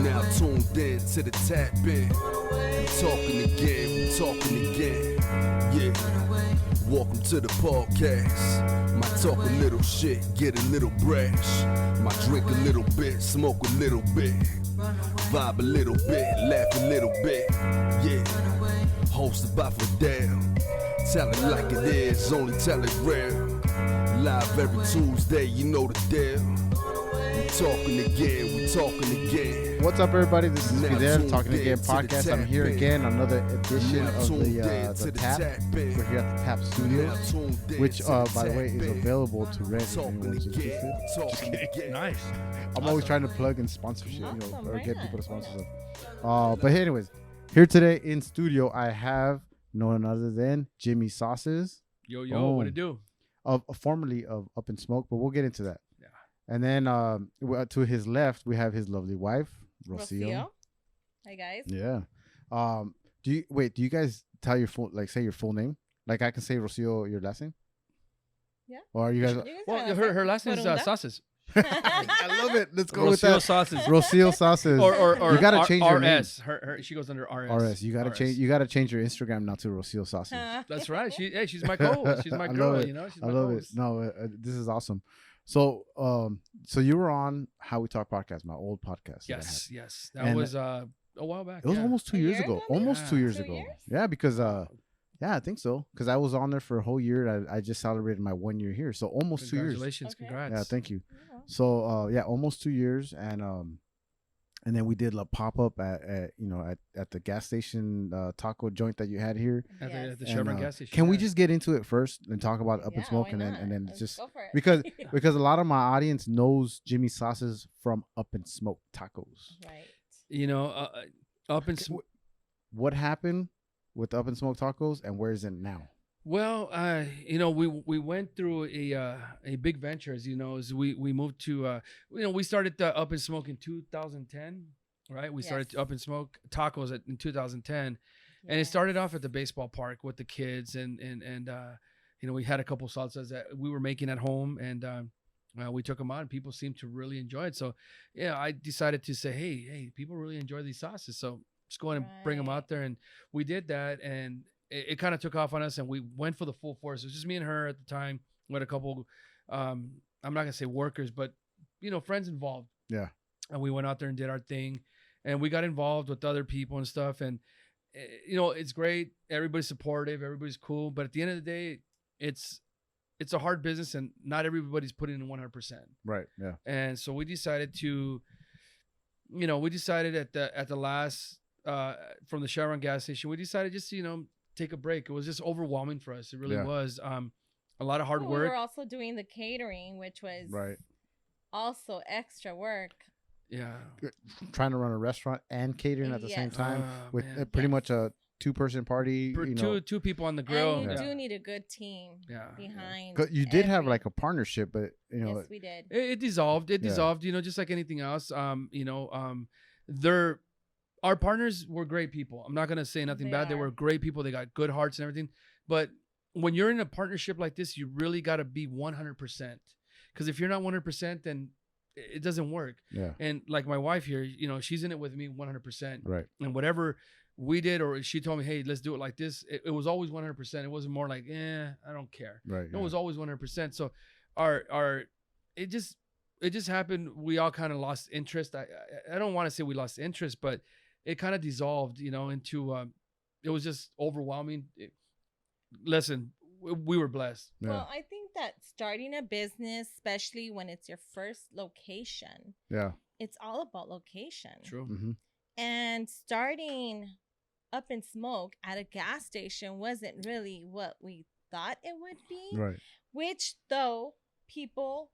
now tuned in to the tap in. We talking again. Yeah. Welcome to the podcast. Might talk a little shit, get a little brash. Might drink a little bit, smoke a little bit. Vibe a little bit, laugh a little bit. Yeah. Hosted by Fidel. Tell it like it is, only tell it real. Live every Tuesday, you know the deal. We talking again. What's up, everybody? This is Now Fidel, tuned Talking in Again to the podcast. I'm tap here in. again, another edition Now of tuned in the to the Tap. tap in. We're here at the Tap Studios, Now tuned in which, to the by the way, tap is in. available to rent if Talking anyone's again, interested. talking again. Nice. I'm always trying to plug in sponsorship, Awesome, or right get on. people to sponsor stuff. But anyways, here today in studio, I have no one other than Jimmy Saucez, Yo, Boom. what it do? formerly of Up in Smoke, but we'll get into that. Yeah. And then to his left, we have his lovely wife, Rosio. Rosio. Hi guys. Yeah. Do you guys tell your full, like, say your full name? Like, I can say Rosio, your last name? Yeah. Or are you guys? You guys Well, have her last name is Borunda? Saucez. I love it. Let's go with Rocio that. Saucez. Rosio Saucez. Or You gotta change your name. RS. Her she goes under RS. RS. You gotta change. You gotta change your Instagram now to Rosio Saucez. That's right. She's my co-host. She's my I girl. love it. You know, she's I my love it. co-host. No, this is awesome. So, so you were on How We Talk podcast, my old podcast. that I had. Yes. That And was a while back. It was yeah. almost 2 A years year ago. ago, Almost maybe? 2 years 2 ago. years? Yeah, because yeah, I think so. Because I was on there for a whole year. I just celebrated my 1 year here, so almost 2 years. Congratulations. Okay. Congrats. Yeah, thank you. Yeah. So yeah, almost 2 years, and then we did a pop up at the gas station taco joint that you had here. At the Yes. the And, Chevron gas station. Can we yeah. just get into it first and talk about Up in Yeah, Smoke, why and not? then Let's just go for it. because a lot of my audience knows Jimmy Saucez from Up in Smoke tacos. Right. You know, up in What happened with Up in Smoke tacos, and where is it now? Well, you know, we went through a big venture, as you know, as we moved to, we started Up and Smoke in 2010, right? We started Yes. Up and Smoke tacos in 2010, and it Yes. started off at the baseball park with the kids, and you know, we had a couple salsas that we were making at home, and we took them out, and people seemed to really enjoy it. So, yeah, I decided to say, hey, people really enjoy these sauces, so let's go ahead and bring them Right. out there, and we did that, and it kind of took off on us, and we went for the full force. It was just me and her at the time. We had a couple, I'm not gonna say workers, but friends involved. Yeah. And we went out there and did our thing, and we got involved with other people and stuff. And it's great. Everybody's supportive. Everybody's cool. But at the end of the day, it's a hard business, and not everybody's putting in 100%. Right. Yeah. And so we decided to, at the last from the Chevron gas station, we decided just to, take a break. It was just overwhelming for us. It really Yeah. was. A lot of hard Well, work. We were also doing the catering, which was Right. also extra work. Yeah. Trying to run a restaurant and catering at the same Yes. time Oh, with man. pretty Yes. much a 2-person party. For two people on the grill. And you yeah. do need a good team Yeah. behind. 'Cause you did have every- like a partnership, but Yes, we did. It dissolved. It Yeah. dissolved. Just like anything else. Our partners were great people. I'm not gonna say nothing They bad. They are. were great people. They got good hearts and everything. But when you're in a partnership like this, you really got to be 100%. Because if you're not 100%, then it doesn't work. yeah. And like my wife here, she's in it with me 100%. Right. And whatever we did, or she told me, hey, let's do it like this. It was always 100%. It wasn't more like, I don't care. Right. It was always 100%. So it just happened. We all kind of lost interest. I don't want to say we lost interest, but it kind of dissolved, into it was just overwhelming. Listen, we were blessed. Yeah. Well, I think that starting a business, especially when it's your first location, Yeah. it's all about location. True. Mm-hmm. And starting Up in Smoke at a gas station wasn't really what we thought it would be. Right. Which, though, people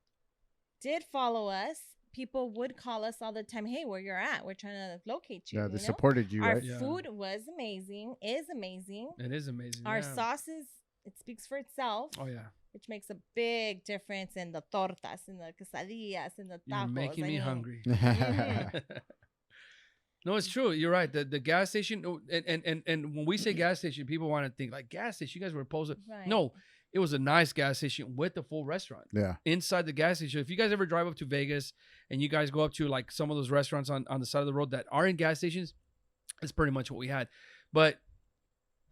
did follow us. People would call us all the time, hey, where you're at. We're trying to locate you. Yeah. They you know? supported you, Our right? Yeah. food was amazing, is amazing. It is amazing. Our yeah. sauces, it speaks for itself, Oh yeah. which makes a big difference in the tortas, in the quesadillas, in the tacos. You're making me hungry. Mhm. No, it's true. You're right. The gas station, and when we say gas station, people want to think like gas station. You guys were opposed. Right. No, it was a nice gas station with a full restaurant. Yeah. Inside the gas station. If you guys ever drive up to Vegas and you guys go up to like some of those restaurants on the side of the road that are in gas stations, it's pretty much what we had. But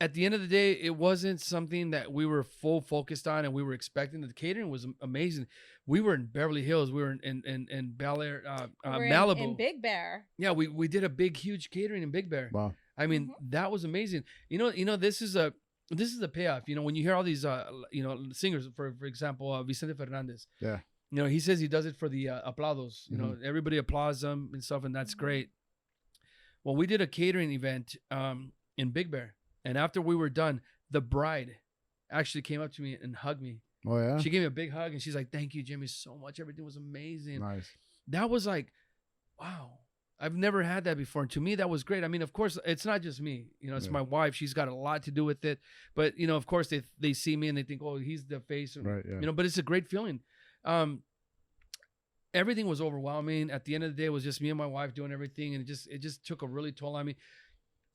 at the end of the day, it wasn't something that we were full focused on and we were expecting. The catering was amazing. We were in Beverly Hills. We were in Bel Air, Malibu. In Big Bear. Yeah, we did a big, huge catering in Big Bear. Wow. I mean, that was amazing. You know, this is a payoff. You know, when you hear all these, singers, for example, Vicente Fernandez. Yeah. You know, he says he does it for the aplausos. You know, everybody applauds him and stuff, and that's great. Well, we did a catering event in Big Bear. And after we were done, the bride actually came up to me and hugged me. Oh, yeah? She gave me a big hug, and she's like, thank you, Jimmy, so much. Everything was amazing. Nice. That was like, wow. I've never had that before. And to me, that was great. I mean, of course, it's not just me. You know, it's my wife. She's got a lot to do with it. But, you know, of course, they see me and they think, oh, he's the face. Right, yeah. You know, but it's a great feeling. Everything was overwhelming. At the end of the day, it was just me and my wife doing everything. And it just took a really toll on me.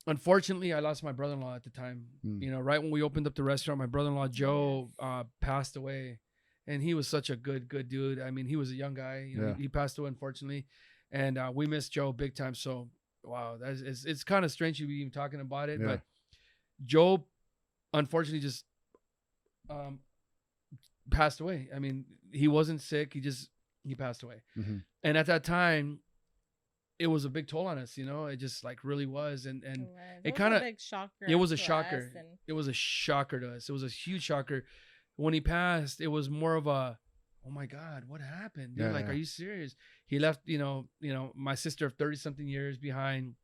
Unfortunately, I lost my brother-in-law at the time. You know, right when we opened up the restaurant, my brother-in-law, Joe, passed away. And he was such a good dude. I mean, he was a young guy. You know, he passed away, unfortunately. And we missed Joe big time. So, wow, it's kind of strange to be even talking about it. But Joe, unfortunately, just passed away. I mean, he wasn't sick. He passed away. And at that time, it was a big toll on us, you know. It just like really was, and it kind of it was a shocker. It was a shocker to us. It was a huge shocker. When he passed, it was more of a, oh my God, what happened? Dude, are you serious? He left, you know, my sister of 30-something years behind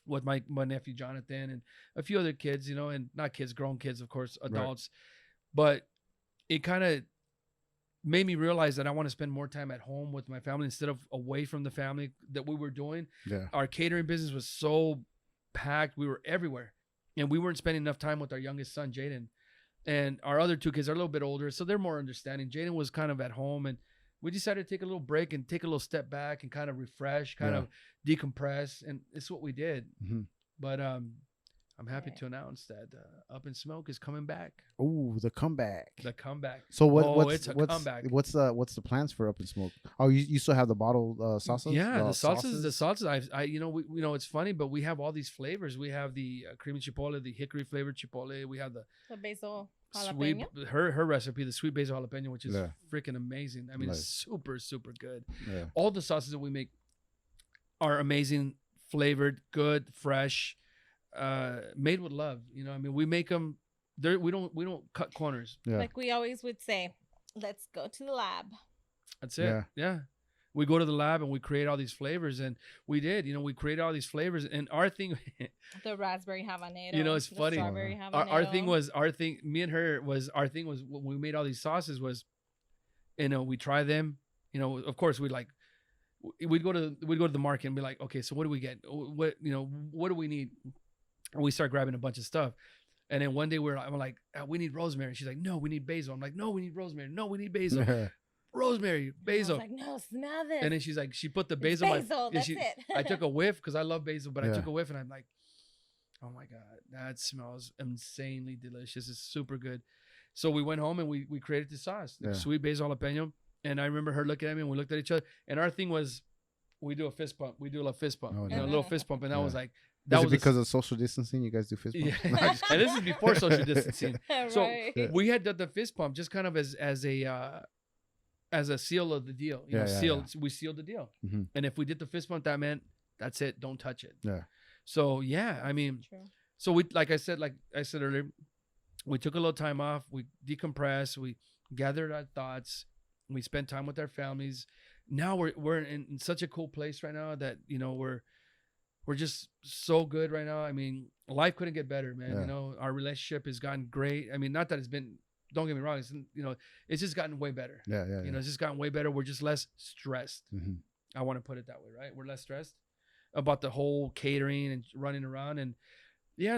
with my nephew Jonathan and a few other kids, you know, and not kids, grown kids, of course, adults. But it kind of made me realize that I want to spend more time at home with my family instead of away from the family that we were doing. Yeah. Our catering business was so packed. We were everywhere. And we weren't spending enough time with our youngest son, Jaden. And our other two kids are a little bit older, so they're more understanding. Jaden was kind of at home, and we decided to take a little break and take a little step back and kind of refresh, kind of decompress. And it's what we did. But I'm happy to announce that Up in Smoke is coming back. Oh, the comeback! The comeback. So what's the plans for Up in Smoke? Oh, you still have the bottled sauces? Yeah, the sauces. I you know it's funny, but we have all these flavors. We have the creamy chipotle, the hickory flavored chipotle. We have the basil sweet jalapeno. Her recipe, the sweet basil jalapeno, which is freaking amazing. I mean, it's super good. Yeah. All the sauces that we make are amazing, flavored, good, fresh. Made with love, you know. I mean, we make them there. We don't cut corners. Like we always would say, let's go to the lab. That's it. Yeah. We go to the lab and we create all these flavors, and we did. You know, we created all these flavors, and our thing, the raspberry habanero. You know, it's funny. Strawberry habanero. Our thing. Me and her was when we made all these sauces was, you know, we try them. You know, of course we'd go to the market and be like, okay, so what do we get? What do we need? And we start grabbing a bunch of stuff. And then one day I'm like, we need rosemary. She's like, no, we need basil. I'm like, no, we need rosemary. No, we need basil. Rosemary, basil. I was like, no, smell this. And then she's like, she put the basil. That's it. I took a whiff because I love basil, but I took a whiff and I'm like, oh my God, that smells insanely delicious. It's super good. So we went home and we created the sauce, sweet basil jalapeno. And I remember her looking at me and we looked at each other. And our thing was, we do a fist pump. We do a fist pump, a little fist pump. And that was like, Is it because of social distancing? You guys do fist pump? Yeah. And this is before social distancing. So we had the fist pump just kind of as a seal of the deal. We sealed the deal. And if we did the fist bump, that meant that's it. Don't touch it. Yeah. So I mean, so we like I said earlier, we took a little time off. We decompressed. We gathered our thoughts. We spent time with our families. Now we're in such a cool place right now that we're just so good right now. I mean, life couldn't get better, man. You know, our relationship has gotten great. I mean, not that it's been. Don't get me wrong. It's just gotten way better. It's just gotten way better. We're just less stressed. I want to put it that way, right? We're less stressed about the whole catering and running around and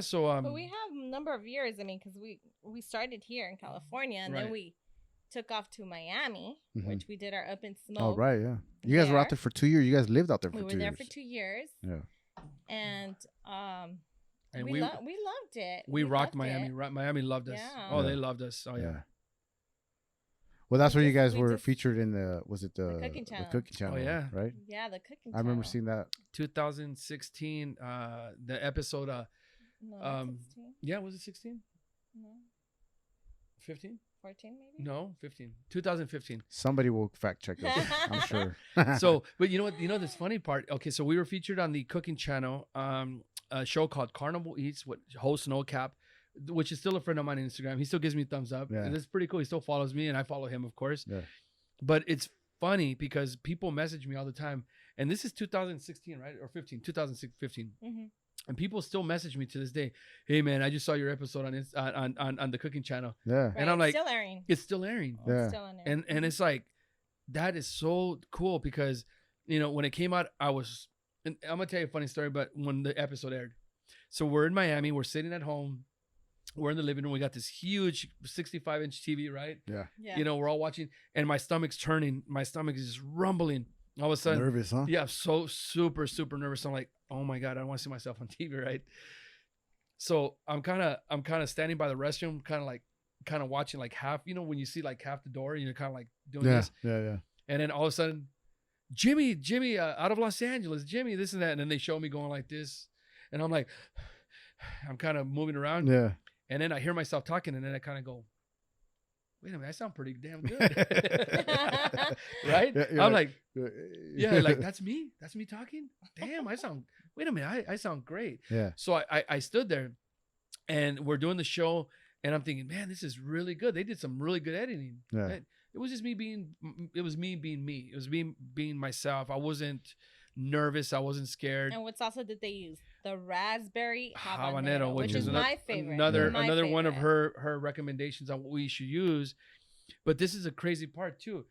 So but we have a number of years. I mean, because we started here in California and then we took off to Miami, which we did our Up in Smoke. Oh right, yeah. You guys were out there for 2 years. You guys lived out there for 2 years. We were there for 2 years. Yeah. And we loved it. We rocked Miami. Miami loved us. Yeah. Oh, they loved us. Oh yeah. Well, that's where you guys we were just- featured in the. Was it the Cooking Channel. Cooking Channel? yeah. Right. Yeah, the cooking. I remember channel. seeing that. 2016, the episode. No, not 16. Yeah, was it 16? No, 15? 14 maybe. No, 15. 2015. Somebody will fact check us. I'm sure. So, but you know what? You know this funny part. Okay, so we were featured on the Cooking Channel, a show called Carnival Eats, with host No Cap, which is still a friend of mine on Instagram. He still gives me thumbs up. Yeah. And it's pretty cool. He still follows me, and I follow him, of course. Yeah. But it's funny because people message me all the time, and this is 2016, right, or 15, 2015. Mm-hmm. And people still message me to this day. Hey man, I just saw your episode on the Cooking Channel, Yeah. and I'm like, still airing. it's still airing. Yeah. Still on there. And it's like, that is so cool because, you know, when it came out, and I'm gonna tell you a funny story, but when the episode aired, so we're in Miami, we're sitting at home, we're in the living room, we got this huge 65-inch TV, right? Yeah. yeah. You know, we're all watching, and my stomach's turning, my stomach is just rumbling. All of a sudden, Nervous, huh? yeah, so super nervous. I'm like, oh my god, I don't want to see myself on TV, right? So I'm kind of standing by the restroom, kind of watching like half, you know, when you see like half the door, and you're kind of like doing Yeah. this, Yeah. and then all of a sudden, Jimmy, out of Los Angeles, Jimmy, this and that, and then they show me going like this, and I'm like, I'm kind of moving around, Yeah. and then I hear myself talking, and then I kind of go, wait a minute, I sound pretty damn good, right? Yeah, you're I'm like, yeah. yeah, like that's me talking. Damn, wait a minute, I sound great. Yeah. So I stood there, and we're doing the show, and I'm thinking, man, this is really good. They did some really good editing. Yeah. It was just me being me. It was me being myself. I wasn't nervous. I wasn't scared. And what salsa did they use? The raspberry Habanero, habanero, which is my favorite. Another My one of favorite. her recommendations on what we should use. But this is a crazy part too.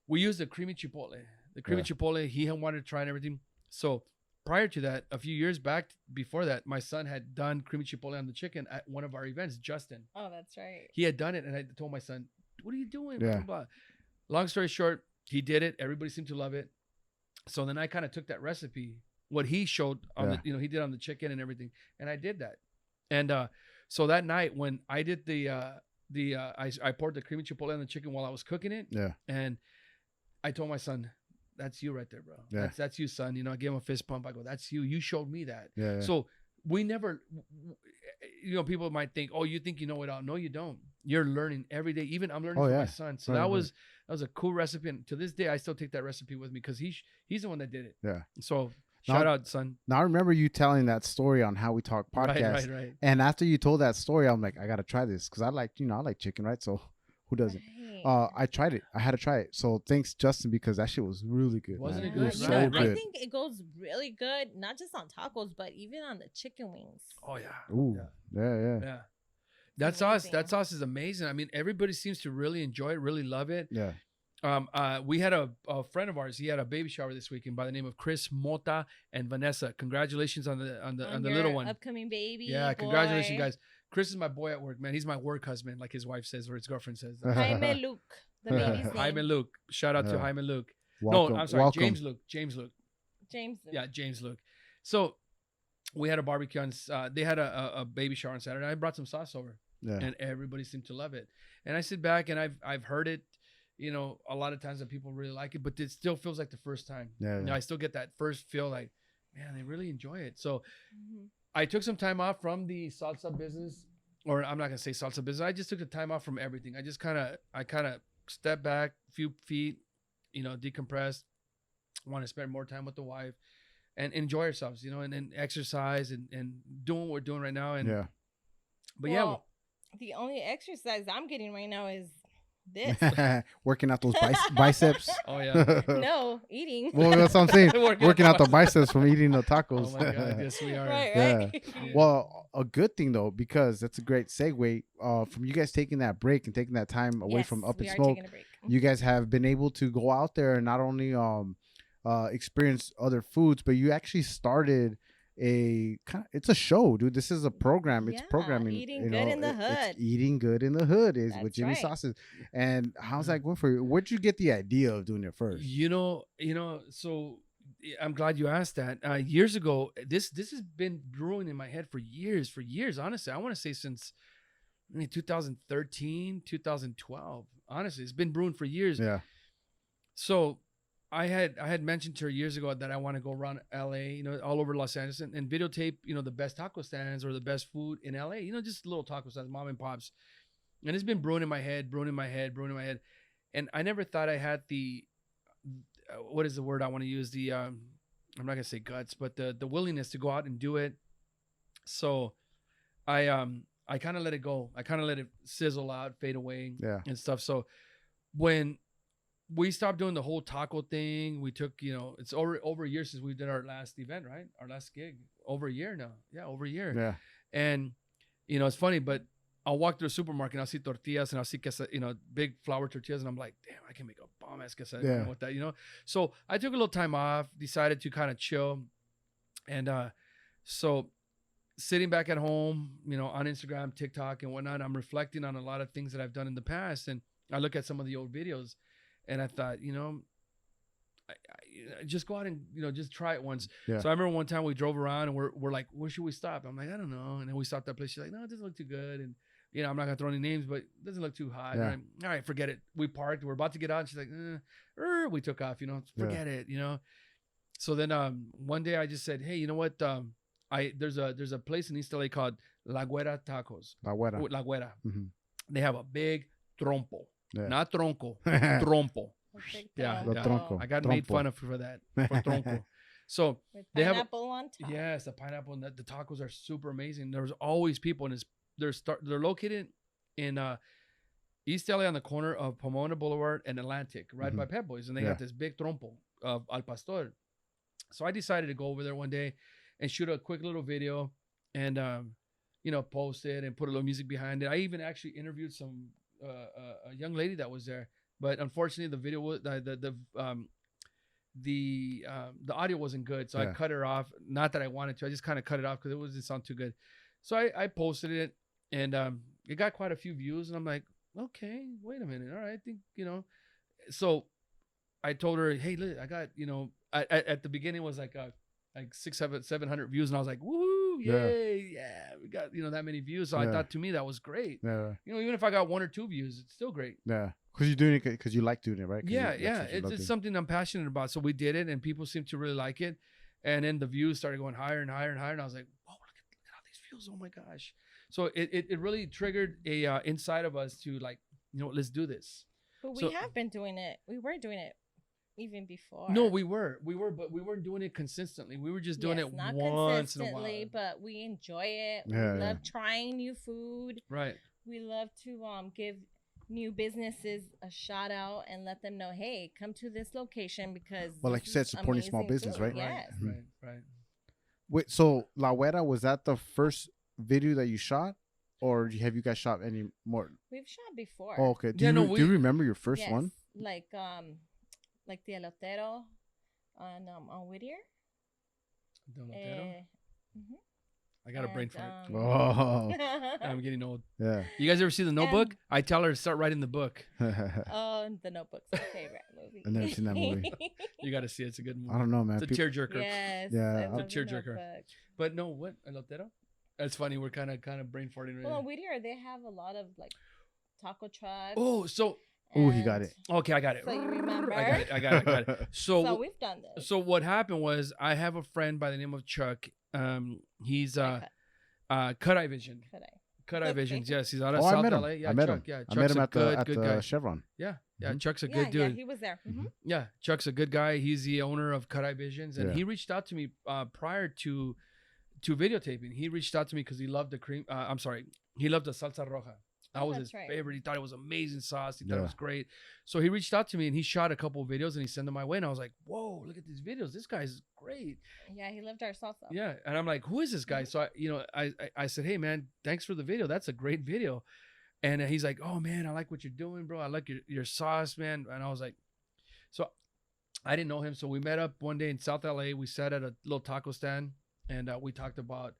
We used the creamy chipotle. The creamy chipotle, he had wanted to try and everything. So prior to that, a few years back before that, my son had done creamy chipotle on the chicken at one of our events, Justin. Oh, that's right. He had done it, and I told my son, what are you doing? Yeah. Blah, blah, blah. Long story short, he did it. Everybody seemed to love it. So then I kind of took that recipe, what he showed on the, you know, he did on the chicken and everything, and I did that. And so that night when I did I poured the creamy chipotle on the chicken while I was cooking it. Yeah. And I told my son, that's you right there, bro. Yeah. That's you, son. You know, I gave him a fist pump. I go, that's you. You showed me that. Yeah. So we never, you know, people might think, oh, you think you know it all. No, you don't. You're learning every day. Even I'm learning from my son. So Right, that was a cool recipe. And to this day, I still take that recipe with me because he's the one that did it. Yeah. So Now- shout out, son. Now I remember you telling that story on How We Talk podcast. Right. And after you told that story, I'm like, I gotta try this because I like chicken, right? So who doesn't? Right. I tried it. I had to try it. So thanks, Justin, because that shit was really good. Wasn't man. it good? was You so know, Right. good. I think it goes really good, not just on tacos, but even on the chicken wings. Oh yeah. Ooh. Yeah. Yeah. Yeah. That sauce amazing. is amazing. I mean, everybody seems to really enjoy it, really love it. Yeah. We had a friend of ours. He had a baby shower this weekend by the name of Chris Mota and Vanessa. Congratulations on the your little one. upcoming baby. Yeah, boy. congratulations, guys. Chris is my boy at work, man. He's my work husband, like his wife says or his girlfriend says. Jaime Luke, the baby's name. Jaime Luke. Shout out to Yeah. Jaime Luke. Welcome. No, I'm sorry, Welcome. James Luke. James Luke. James Luke. Yeah, James Luke. So we had a barbecue on. They had a baby shower on Saturday. I brought some sauce over. Yeah. And everybody seemed to love it. And I sit back and I've heard it, you know, a lot of times that people really like it, but it still feels like the first time. Yeah. You know, I still get that first feel like, man, they really enjoy it. So Mhm. I took some time off from the salsa business, or I'm not gonna say salsa business. I just took the time off from everything. I kind of stepped back a few feet, you know, decompressed. Want to spend more time with the wife and enjoy ourselves, you know, and then exercise and doing what we're doing right now. And Yeah. but Well, the only exercise I'm getting right now is this. Working out those biceps. oh yeah. No, eating. Well, that's what I'm saying. Working Working out out the biceps from eating the tacos. Oh my god, yes we are. right, Yeah. right. Yeah. Well, a good thing though, because that's a great segue from you guys taking that break and taking that time away from Up we and are Smoke. taking a break. You guys have been able to go out there and not only experience other foods, but you actually started it's a show, dude. This is a program. It's Yeah, programming. Eating you Good know, in the it's Hood. Eating Good in the Hood is with That's Jimmy right. Saucez. And how's that going for you? Where'd you get the idea of doing it first? You know, so I'm glad you asked that. Years ago, this has been brewing in my head for years. Honestly, I want to say since I mean, 2013, 2012. Honestly, it's been brewing for years. Yeah. So I had mentioned to her years ago that I want to go around LA, all over Los Angeles and videotape, the best taco stands or the best food in LA, just little taco stands, mom and pops. And it's been brewing in my head. And I never thought I had the, what is the word I want to use? The, I'm not going to say guts, but the willingness to go out and do it. So I kind of let it go. I kind of let it sizzle out, fade away and stuff. So when we stopped doing the whole taco thing, we took, it's over a year since we did our last event, right? Our last gig. Over a year now. Yeah, over a year. Yeah. And, it's funny, but I'll walk through a supermarket and I'll see tortillas and I'll see big flour tortillas. And I'm like, damn, I can make a bomb ass quesadilla with that, So I took a little time off, decided to kind of chill. And so sitting back at home, on Instagram, TikTok and whatnot, I'm reflecting on a lot of things that I've done in the past. And I look at some of the old videos and I thought, I just go out and, just try it once. Yeah. So I remember one time we drove around and we're like, where should we stop? I'm like, I don't know. And then we stopped that place. She's like, no, it doesn't look too good. And, I'm not going to throw any names, but it doesn't look too hot. Yeah. And all right, forget it. We parked. We're about to get out. And she's like, we took off, forget it, So then one day I just said, hey, you know what? There's a place in East LA called La Güera Tacos. La Güera. La Güera. Mm-hmm. They have a big trompo. Yeah. Not tronco. Trompo. Yeah, tronco. I got Trompo. made fun of for that. For tronco. So with they have pineapple on top. yes, the pineapple and the tacos are super amazing. There's always people, and they're located in East LA on the corner of Pomona Boulevard and Atlantic, right by Pep Boys, and they got this big trompo of al pastor. So I decided to go over there one day and shoot a quick little video, and post it and put a little music behind it. I even actually interviewed a young lady that was there. But unfortunately, the video was the audio wasn't good, so I cut her off. Not that I wanted to, I just kind of cut it off because it didn't sound too good. So I posted it, and it got quite a few views. And I'm like, okay, wait a minute, all right, I think So I told her, hey, look, I got at the beginning it was like 700 views, and I was like, woohoo, yay, yeah, we got that many views. So I thought, to me, that was great. Yeah. Even if I got 1 or 2 views, it's still great. Yeah. Because you're doing it because you like doing it, right? Yeah. It's something I'm passionate about. So we did it, and people seem to really like it. And then the views started going higher and higher and higher. And I was like, whoa, look at all these views. Oh my gosh. So it really triggered a inside of us to like, let's do this. But we have been doing it. We were doing it even before. No, we were, but we weren't doing it consistently. We were just doing it not once in a while. But we enjoy it. Yeah, we love trying new food. Right. We love to give new businesses a shout out and let them know, hey, come to this location because like you said, supporting small business, food. right? Yes. Right. Wait, so La Güera, was that the first video that you shot, or have you guys shot any more? We've shot before. Oh, okay. Do you remember your first one? Like the elotero on Whittier. The elotero? Mm-hmm. I got a brain fart. Oh. I'm getting old. Yeah. You guys ever see The Notebook? I tell her to start writing the book. The Notebook's my favorite movie. I've never seen that movie. You got to see it. It's a good movie. I don't know, man. It's a tearjerker. Yes. Yeah. It's a tearjerker. But no, what? Elotero? That's funny. We're kind of brain farting right Well, now. in Whittier, they have a lot of like taco trucks. Oh, so. Oh, he got it. Okay, I got it. So you remember? I got it. So we've done this. So what happened was I have a friend by the name of Chuck. He's Cut Eye Vision. Cut Eye Visions. Yes, he's out of South LA. Yeah, I met Chuck. him. Yeah, I met Chuck's him a at good the guy. Chevron. Yeah, Mm-hmm. Chuck's a good dude. Yeah, he was there. Mm-hmm. Yeah, Chuck's a good guy. He's the owner of Cut Eye Visions, and Yeah. he reached out to me prior to videotaping. He reached out to me because he loved the cream. He loved the salsa roja. That was his favorite. He thought it was amazing sauce. He thought it was great. So he reached out to me and he shot a couple of videos and he sent them my way. And I was like, whoa, look at these videos. This guy's great. Yeah, he loved our salsa. Yeah. And I'm like, who is this guy? So I said, hey man, thanks for the video. That's a great video. And he's like, oh man, I like what you're doing, bro. I like your sauce, man. And I was like, so I didn't know him. So we met up one day in South LA. We sat at a little taco stand and we talked about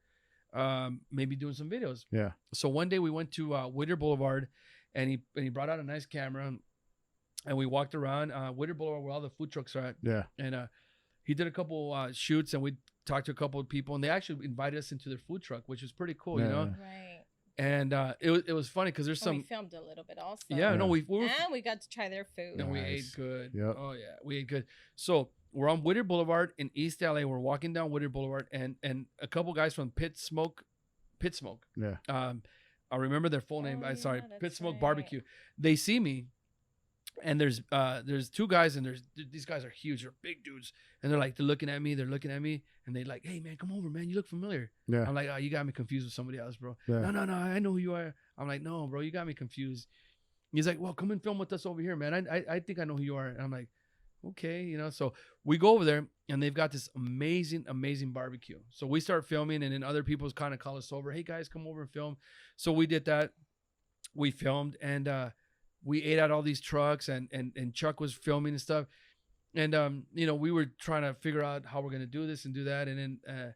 maybe doing some videos. Yeah. So one day we went to Whittier Boulevard, and he brought out a nice camera, and we walked around Whittier Boulevard where all the food trucks are at. Yeah. And he did a couple shoots, and we talked to a couple of people, and they actually invited us into their food truck, which was pretty cool, Yeah. you know. Right. And it was funny because there's And we some filmed a little bit also. yeah, no, we were And we got to try their food. and we ate Nice. good. Yep. Oh yeah, we ate good. So we're on Whittier Boulevard in East LA. We're walking down Whittier Boulevard, and a couple guys from Pit Smoke. Yeah. I remember their full name. Oh, I'm sorry, yeah, Pit that's Smoke right. Barbecue. They see me, and there's two guys, and these guys are huge. They're big dudes, and they're looking at me. They're looking at me, and they like, hey man, come over, man. You look familiar. Yeah. I'm like, oh, you got me confused with somebody else, bro. Yeah. No, I know who you are. I'm like, no, bro, you got me confused. He's like, well, come and film with us over here, man. I think I know who you are. And I'm like, okay, you know. So we go over there, and they've got this amazing barbecue. So we start filming, and then other people kind of call us over. Hey guys, come over and film. So we did that. We filmed, and we ate at all these trucks, and Chuck was filming and stuff. And you know, we were trying to figure out how we're gonna do this and do that, and then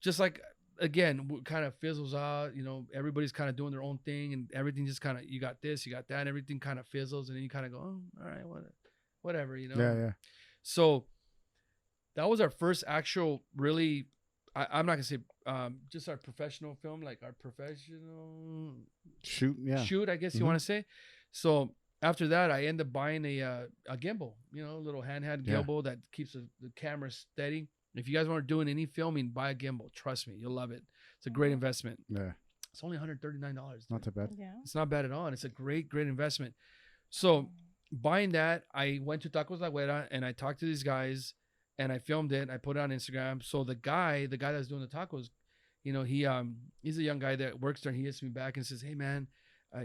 just like again, kind of fizzles out. You know, everybody's kind of doing their own thing, and everything just kind of, you got this, you got that, and everything kind of fizzles, and then you kind of go, oh, all right, whatever, you know. Yeah. So that was our first actual really. I'm not gonna say just our professional film, like our professional Shoot. Yeah. shoot, I guess you Mhm. want to say. So after that, I ended up buying a gimbal, you know, a little handheld Yeah. gimbal that keeps the camera steady. If you guys want to do any filming, buy a gimbal. Trust me, you'll love it. It's a great investment. Yeah. It's only $139. Not too bad. Yeah. It's not bad at all, and it's a great investment. So buying that, I went to Tacos La Güera, and I talked to these guys, and I filmed it. I put it on Instagram. So the guy that's doing the tacos, you know, he's a young guy that works there, and he hits me back and says, hey man,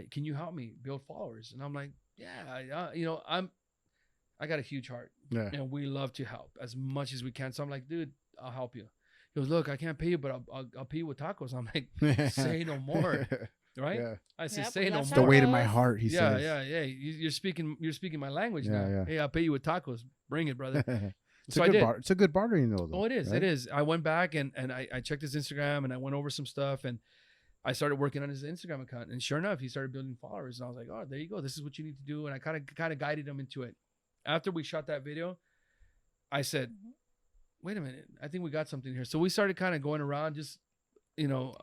can you help me build followers? And I'm like, yeah, you know, I got a huge heart, Yeah. and we love to help as much as we can. So I'm like, dude, I'll help you. He goes, look, I can't pay you, but I'll pay you with tacos. I'm like, say no more, right? Yeah. I said, Yep, say no that's more. The how weight it of my goes. heart. He Yeah, says. yeah. You're speaking my language Yeah, now. yeah. Hey, I'll pay you with tacos. Bring it, brother. It's So a I good did. it's a good bartering though. Oh, it is. right? It is. I went back and I checked his Instagram, and I went over some stuff, and I started working on his Instagram account. And sure enough, he started building followers. And I was like, oh, there you go. This is what you need to do. And I kind of guided him into it. After we shot that video, I said, wait a minute, I think we got something here. So we started kind of going around, just you know,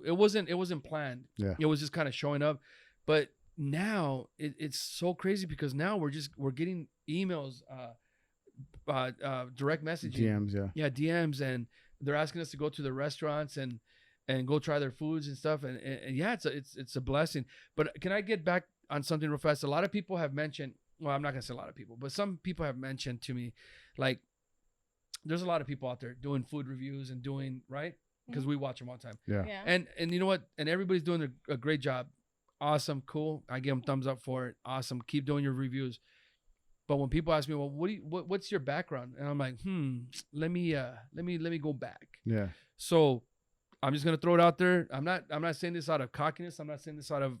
it wasn't planned. Yeah. It was just kind of showing up. But now it's so crazy because now we're getting emails, direct messaging, DMs. Yeah. DMs, and they're asking us to go to the restaurants and go try their foods and stuff. And yeah, it's a blessing. But can I get back on something real fast? A lot of people have mentioned, well, I'm not gonna say a lot of people, but some people have mentioned to me, like, there's a lot of people out there doing food reviews and doing, right? Because we watch them all the time. Yeah. Yeah. And you know what? And everybody's doing a great job. Awesome, cool. I give them thumbs up for it. Awesome. Keep doing your reviews. But when people ask me, well, what's your background? And I'm like, let me go back. Yeah. So I'm just gonna throw it out there. I'm not saying this out of cockiness. I'm not saying this I'm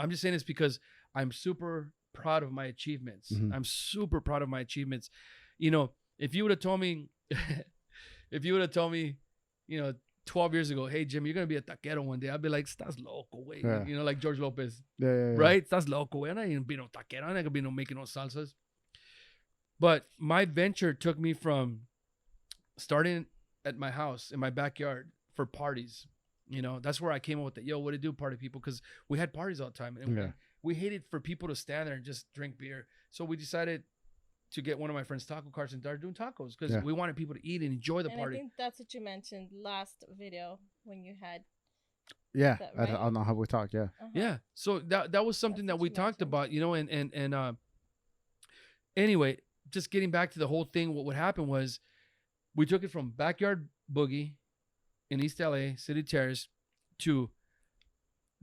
just saying this because I'm super proud of my achievements. Mhm. I'm super proud of my achievements. You know, if you would have told me, you know, 12 years ago, hey Jim, you're gonna be a taquero one day, I'd be like, estás loco, güey. Yeah. You know, like George Lopez, Yeah. right? Estás loco, güey. I'm not gonna be no taquero. I'm not gonna be no making no salsas. But my venture took me from starting at my house in my backyard for parties. You know, that's where I came up with the what to do party people, because we had parties all the time, and Yeah. we hated for people to stand there and just drink beer. So we decided to get one of my friends' taco carts and start doing tacos because Yeah. we wanted people to eat and enjoy the And party. I think that's what you mentioned last video when you had. Yeah. That I right? don't know how we talk. Yeah. Yeah. So that was something That's that what we you talked mentioned. about, you know, and anyway, just getting back to the whole thing, what would happen was we took it from Backyard Boogie in East LA, City Terrace, to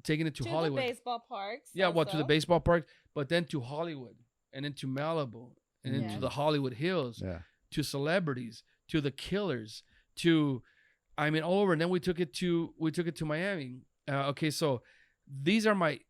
taking it to Hollywood. the baseball parks. Yeah, well, to the also. baseball park, but then to Hollywood, and then to Malibu, and then to Yes. the Hollywood Hills, Yeah. to celebrities, to the Killers, to, I mean, all over. And then we took it to Miami. Okay, so these are my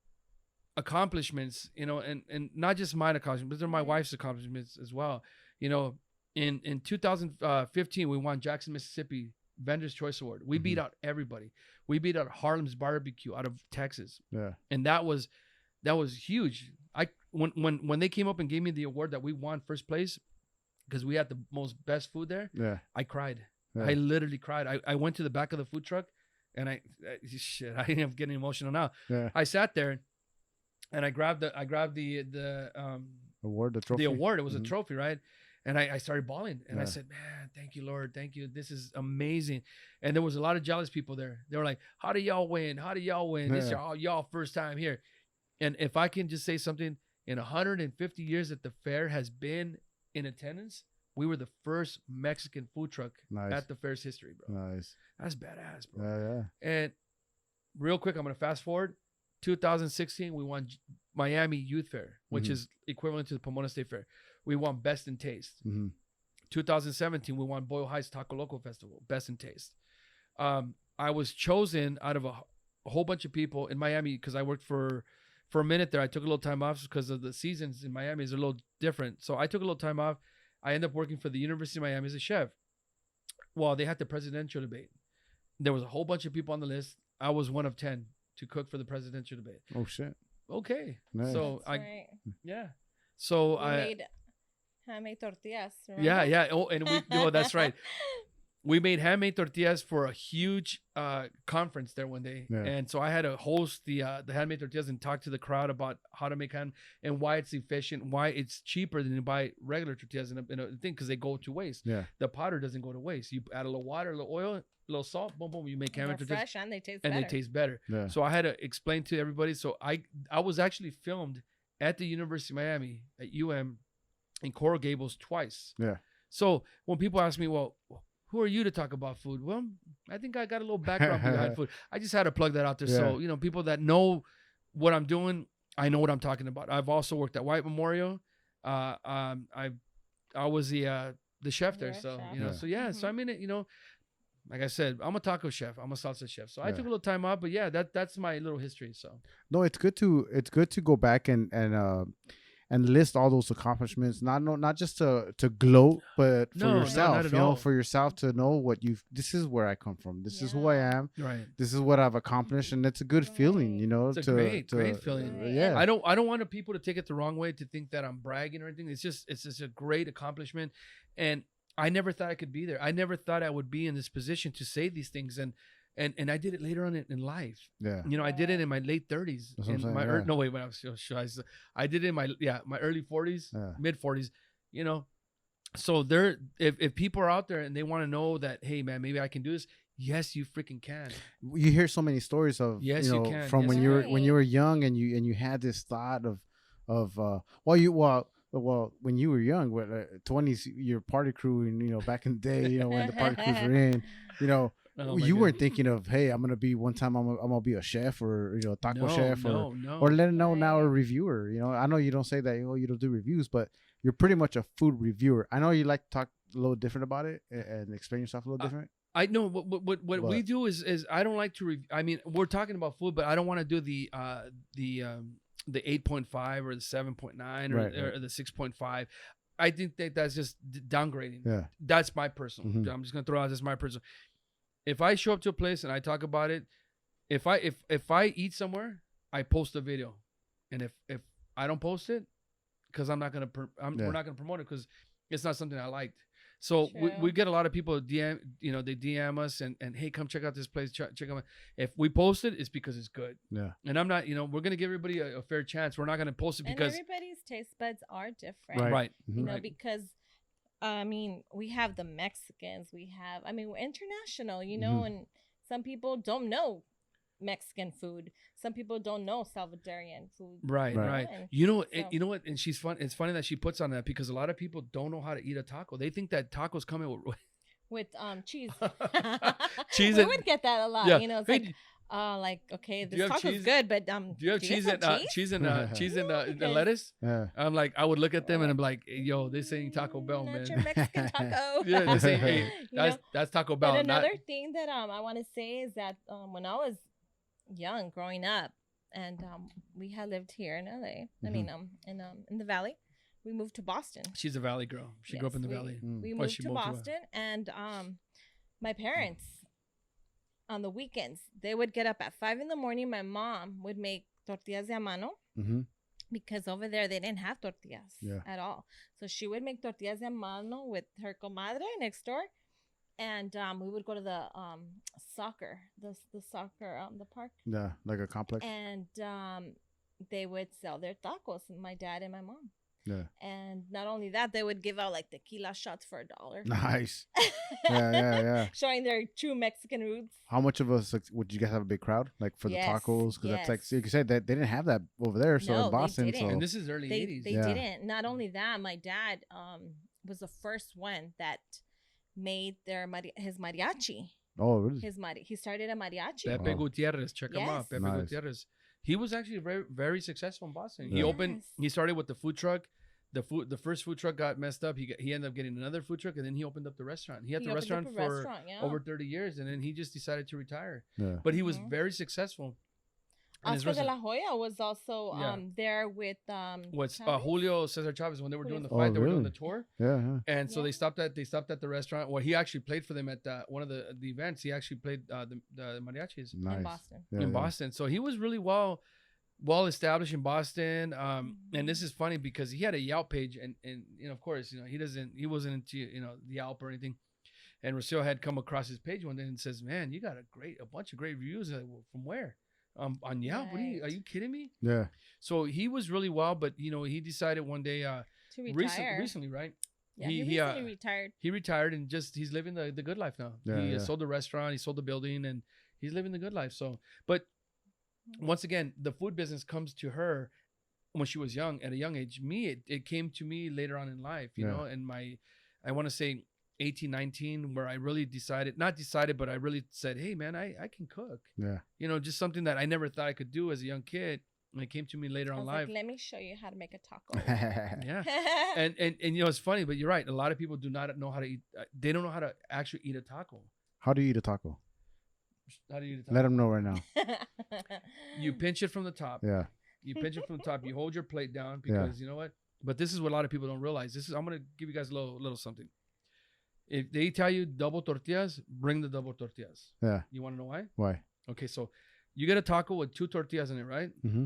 accomplishments, you know, and not just mine accomplishments, but they're my wife's accomplishments as well. You know, in 2015, we won Jackson, Mississippi Vendor's Choice Award. We beat out everybody. We beat out Harlem's Barbecue out of Texas, Yeah. and that was huge. When they came up and gave me the award that we won first place because we had the best food there, Yeah. I cried. Yeah. I literally cried. I went to the back of the food truck And shit, I ended up getting emotional now. Yeah. I sat there and I grabbed the Award, the trophy. the award. It was a Mhm. trophy, right? And I started bawling and I Yeah. said, man, thank you, Lord. Thank you. This is amazing. And there was a lot of jealous people there. They were like, how do y'all win? How do y'all win? This is y'all first time here. And if I can just say something, in 150 years that the fair has been in attendance, we were the first Mexican food truck at the fair's history, bro. Nice. That's badass, bro. Yeah. And real quick, I'm going to fast forward. 2016, we won Miami Youth Fair, which Mhm. is equivalent to the Pomona State Fair. We won Best in Taste. Mm-hmm. 2017, we won Boyle Heights Taco Loco Festival, Best in Taste. I was chosen out of a whole bunch of people in Miami because I worked for a minute there. I took a little time off because of the seasons in Miami is a little different. So I took a little time off. I ended up working for the University of Miami as a chef. Well, they had the presidential debate. There was a whole bunch of people on the list. I was one of 10 to cook for the presidential debate. Oh shit. Okay. Nice. So That's right. yeah. So We made handmade tortillas. Remember? yeah. Oh, and that's right. We made handmade tortillas for a huge conference there one day. Yeah. And so I had to host the handmade tortillas and talk to the crowd about how to make and why it's efficient, why it's cheaper than to buy regular tortillas in a thing, because they go to waste. Yeah. The powder doesn't go to waste. You add a little water, a little oil, a little salt, boom, boom, you make handmade They're tortillas. fresh and they taste And better. they taste better. Yeah. So I had to explain to everybody. So I was actually filmed at the University of Miami at UM in Coral Gables twice. Yeah. So when people ask me, well, who are you to talk about food? Well, I think I got a little background behind food. I just had to plug that out there. So, people that know what I'm doing, I know what I'm talking about. I've also worked at White Memorial. I was the chef there. You're a So, chef. so yeah. So I mean, like I said, I'm a taco chef. I'm a salsa chef. So I Yeah. took a little time off, but yeah, that's my little history. So No, it's good to go back and list all those accomplishments. Not just to gloat, but for No, yourself. not at all. For yourself to know what this is where I come from. This is who I Yeah. am. right. This is what I've accomplished, and it's a good feeling. It's a great feeling. Right. Yeah. I don't want people to take it the wrong way, to think that I'm bragging or anything. It's just a great accomplishment, and I never thought I could be there. I never thought I would be in this position to say these things, and I did it later on in life. Yeah. I did it in my late 30s. That's what I'm In saying, my yeah. no wait, when I was I did it in my early 40s, Yeah. mid 40s. So if people are out there and they want to know that, hey man, maybe I can do this. Yes, you freaking can. You hear so many stories of Yes, you can. from Yes, when you you were young and you had this thought of when you were young, 20s, your party crew, and back in the day, when the party crews were in, Oh, my you God. weren't thinking of, hey, I'm gonna be one time I'm gonna be a chef or a taco chef no. or let it know now a Right. reviewer. I know you don't say that you don't do reviews, but you're pretty much a food reviewer. I know you like to talk a little different about it and explain yourself a little different. I know what we do is I don't like to I mean, we're talking about food, but I don't want to do the 8.5 or the 7.9 or the 6.5. I think that's just downgrading. Yeah. That's my personal. Mhm. I'm just gonna throw out this my personal. If I show up to a place and I talk about it, if I eat somewhere, I post a video, and if I don't post it, because we're not gonna promote it because it's not something I liked. So we True. get a lot of people DM, they DM us and hey, come check out this place. Check out. If we post it, it's because it's good. Yeah. And I'm not, we're gonna give everybody a fair chance. We're not gonna post it And because everybody's taste buds are different. right. Mhm. Right. Because we have the Mexicans, we're international, Mhm. and some people don't know Mexican food. Some people don't know Salvadorian food. Right. And You know so- and she's fun. It's funny that she puts on that because a lot of people don't know how to eat a taco. They think that tacos come in with with cheese. Cheese we and- would get that a lot. Yeah. It's Hey, okay, do you this have taco's cheese? good, but do you have cheese and cheese and Because- lettuce? Yeah. I'm like, I would look at them and I'm like, hey, yo, this ain't Taco Bell, Not man. your Mexican taco. Yeah, this ain't. Hey, You know? that's Taco Bell. But not, another thing that I want to say is that when I was young, growing up, and we had lived here in LA. I mean, in the Valley. We moved to Boston. she's a Valley girl. She grew up in the Valley. We Well, moved she to moved to, Boston, and my parents on the weekends they would get up at 5 a.m. My mom would make tortillas de a mano. Mm-hmm. Because over there they didn't have tortillas Yeah. at all. So she would make tortillas de mano with her comadre next door. And we would go to the soccer, the park, Yeah, like a complex. and they would sell their tacos. My dad and my mom. Yeah. And not only that, they would give out like tequila shots for $1. Nice. Yeah. Showing their true Mexican roots. How much of us, like, would you guys have a big crowd, like, for Yes, the tacos? Because that's like, yes. so you said that they didn't have that over there, so No, in they Boston. didn't. So And this is early They 80s. they Yeah. didn't. Not only that, my dad was the first one that made his mariachi. oh, really? He started a mariachi. Pepe Wow. Gutierrez, check him out. Yes. Pepe Nice. Gutierrez. He was actually very, very successful in Boston. Yeah. He opened. Yes. He started with the food truck. The first food truck got messed up. He ended up getting another food truck, and then he opened up the restaurant. He had the opened up restaurant a for restaurant, yeah. over 30 years, and then he just decided to retire. Yeah. But he was Mhm. very successful. in his Oscar de restaurant. la Hoya was also Yeah. there with What's Chavez? Julio Cesar Chavez when they were doing the Julio fight, Oh, they were doing really? the tour, Yeah. and so Yeah. they stopped at the restaurant. Well, he actually played for them at one of the events. He actually played the mariachis Nice. in Boston. Yeah, in yeah. Boston. So he was really well established in Boston. And this is funny because he had a Yelp page, and of course, he wasn't into the Yelp or anything. And Rosio had come across his page one day and says, "Man, you got a bunch of great reviews. Well, from where? On Yelp? What are you kidding me?" Yeah. So he was really well, but he decided one day To retire. recently, right? Yeah, he recently retired. He retired and he's living the good life now. Yeah, He yeah. sold the restaurant, he sold the building, and he's living the good life. So, but once again, the food business comes to her when she was young, at a young age. It came to me later on in life, Yeah. and I want to say 18, 19, where I really but I really said, hey man, I can cook. Yeah. Just something that I never thought I could do as a young kid. And it came to me later I on was life. like, let me show you how to make a taco. Yeah. And it's funny, but you're right. A lot of people do not know how to eat. They don't know how to actually eat a taco. How do you eat a taco? How do you eat a taco? Let them know right now. You pinch it from the top. Yeah. You pinch it from the top. You hold your plate down because you know what? But this is what a lot of people don't realize. I'm gonna give you guys a little something. If they tell you double tortillas, bring the double tortillas. Yeah. You want to know why? Why? Okay, so you get a taco with 2 tortillas in it, right? Mm-hmm.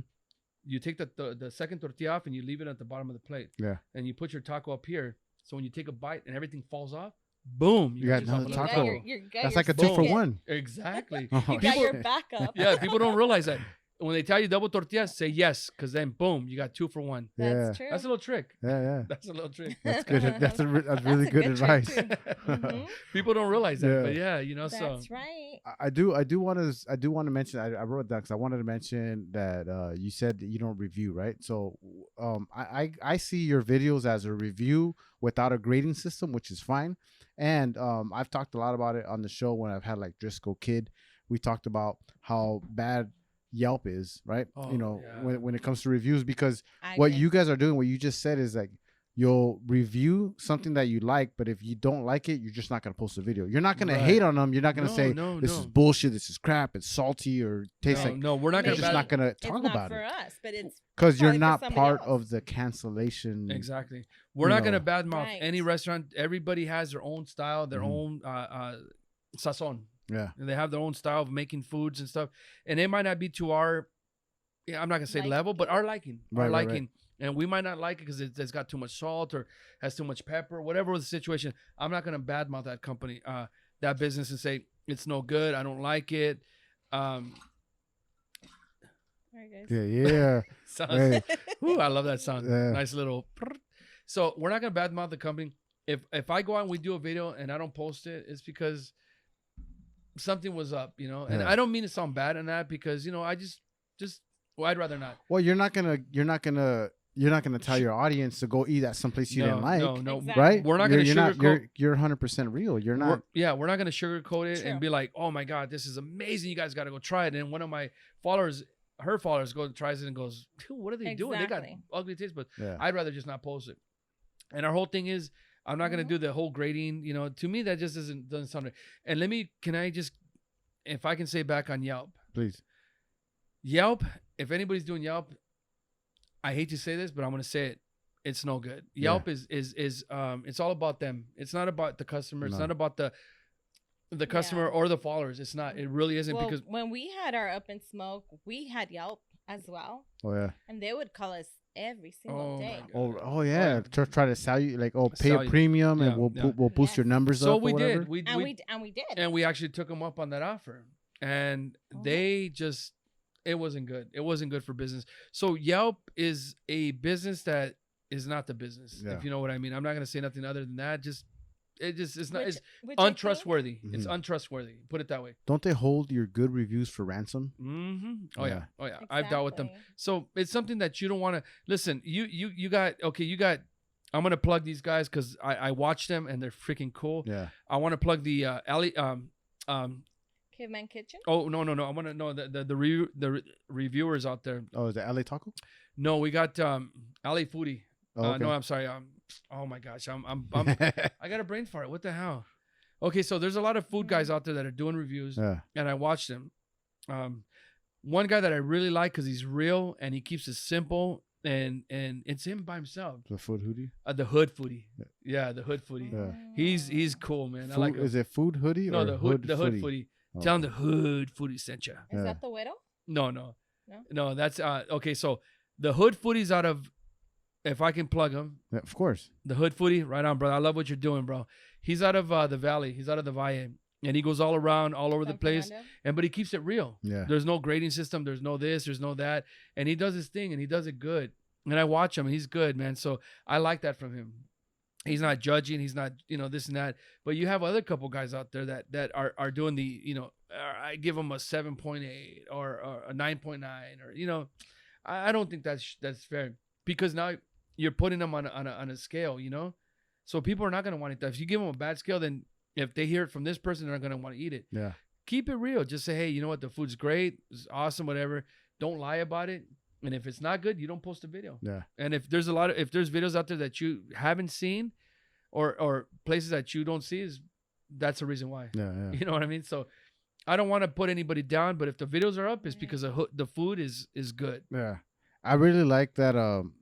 You take the second tortilla off and you leave it at the bottom of the plate. Yeah. And you put your taco up here. So when you take a bite and everything falls off, boom, You got yourself another another taco. That's like a 2 for Boom. 1. Exactly. Oh, You got your backup. Yeah, people don't realize that. When they tell you double tortillas, say yes, because then boom, you got 2 for 1. Yeah. That's true. That's a little trick. Yeah. That's a little trick. That's good. That's really a good trick, advice. too. Mhm. People don't realize that, Yeah. but yeah, so That's right. I do want to mention. I wrote it down because I wanted to mention that you said that you don't review, right? So, I see your videos as a review without a grading system, which is fine. And I've talked a lot about it on the show when I've had like Driscoll Kid. We talked about how bad Yelp is, right? Oh, yeah. when it comes to reviews, because I what agree. you guys are doing, what you just said is like, you'll review something that you like, but if you don't like it, you're just not going to post a video. You're not going Right. to hate on them. You're not going to No, say, no, this no. is bullshit, this is crap, it's salty, or tastes like... no, we're not You're gonna just not going to It's talk not about for it. us, but it's Because you're probably for not somebody part else. of the cancellation. Exactly. We're You not gonna know. badmouth Right. any restaurant. Everybody has their own style, their own sazon. Yeah. And they have their own style of making foods and stuff. And it might not be to our, I'm not gonna say level, but our liking. Right, our right, liking. And we might not like it because it's got too much salt or has too much pepper, whatever the situation. I'm not gonna badmouth that company, that business, and say it's no good. I don't like it. All right, guys. Yeah. Sounds, Hey. Ooh, I love that sound. Yeah. Nice little. prrrt. So we're not gonna badmouth the company. If I go out and we do a video and I don't post it, it's because something was up, And Yeah. I don't mean to sound bad in that because I just well, I'd rather not. Well, you're not gonna tell your audience to go eat at someplace you didn't like, No. Exactly. right? We're not gonna sugarcoat. You're 100% real. You're not. We're not gonna sugarcoat it True. and be like, oh my god, this is amazing. You guys got to go try it. And one of my followers, her followers, tries it and goes, dude, what are they doing? They got Exactly. ugly taste, but Yeah. I'd rather just not post it. And our whole thing is, I'm not gonna do the whole grading. To me, that just doesn't sound right. And if I can say back on Yelp, Please. Yelp. If anybody's doing Yelp, I hate to say this, but I'm gonna say it. It's no good. Yelp is it's all about them. It's not about the customer. It's No. not about the customer or the followers. It's not. It really isn't Well, because when we had our Up and Smoke, we had Yelp, as well, Oh yeah. and they would call us every single Oh, day. my God. Oh yeah. Try to sell you like pay Sell a you. premium and Yeah, we'll boost Yes. your numbers So up. we or whatever. did. We did. and we actually took them up on that offer, and they just it wasn't good. It wasn't good for business. So Yelp is a business that is not the business. Yeah. If you know what I mean. I'm not gonna say nothing other than that. It's not. It's Which I think- untrustworthy. It's Mhm. untrustworthy. Put it that way. Don't they hold your good reviews for ransom? Mm-hmm. Oh yeah. Yeah. Oh yeah. I've dealt with them. Exactly. So it's something that you don't want to listen. You got okay. You got. I'm gonna plug these guys because I watch them and they're freaking cool. Yeah. I want to plug the Ali. Caveman Kitchen. Oh no. I want to know the reviewers out there. Oh, is it LA Taco? No, we got Ali Foodie. Oh, okay. No, I'm sorry. Oh my gosh. I'm I got a brain fart. What the hell? Okay, so there's a lot of food guys out there that are doing reviews, Yeah. and I watch them. One guy that I really like because he's real and he keeps it simple, and it's him by himself. The food hoodie. The Hood Foodie. Yeah, the Hood Foodie. Yeah. He's cool, man. I like him. Is it food hoodie No, or the Hood Foodie. Oh. Tell him the Hood Foodie sent you. Is that the widow? No. No? That's okay. So the Hood Foodie's out of, if I can plug him, Yeah, of course. the Hood Foodie, right on, brother. I love what you're doing, bro. He's out of the Valley. He's out of the Valle, and he goes all around, all over the San place. Fernando? But he keeps it real. Yeah. There's no grading system. There's no this. There's no that. And he does his thing, and he does it good. And I watch him. And he's good, man. So I like that from him. He's not judging. He's not, this and that. But you have other couple guys out there that are doing the, I give them a 7.8 or a 9.9 or, I don't think that's fair because now you're putting them on a scale, So people are not going to want it. If you give them a bad scale, then if they hear it from this person, they're not going to want to eat it. Yeah. Keep it real. Just say, hey, you know what? The food's great. It's awesome, whatever. Don't lie about it. And if it's not good, you don't post a video. Yeah. And if there's videos out there that you haven't seen or places that you don't see, that's the reason why. Yeah. Yeah. You know what I mean? So I don't want to put anybody down, but if the videos are up, it's because the food is good. Yeah. I really like that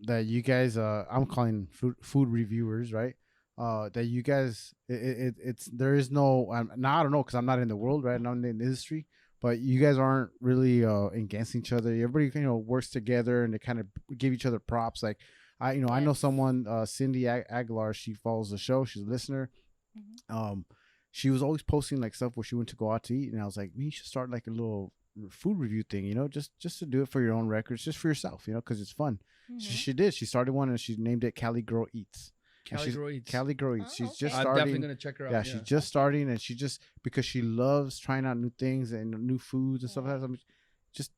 that you guys I'm calling food reviewers, right? That you guys it's there is no now I don't know because I'm not in the world, right? I'm in the industry, but you guys aren't really against each other. Everybody works together and they kind of give each other props. Like I know someone Cindy Aguilar, she follows the show, she's a listener. Mm-hmm. She was always posting like stuff where she went to go out to eat, and I was like, you should start like a little food review thing, just to do it for your own records, just for yourself, because it's fun. Mm-hmm. She did. She started one and she named it Cali Girl Eats. Cali Girl Eats. Cali Girl Eats. She's okay. just I'm starting. definitely gonna check her out. Yeah, she's just starting, and she just because she loves trying out new things and new foods and stuff like that. I mean,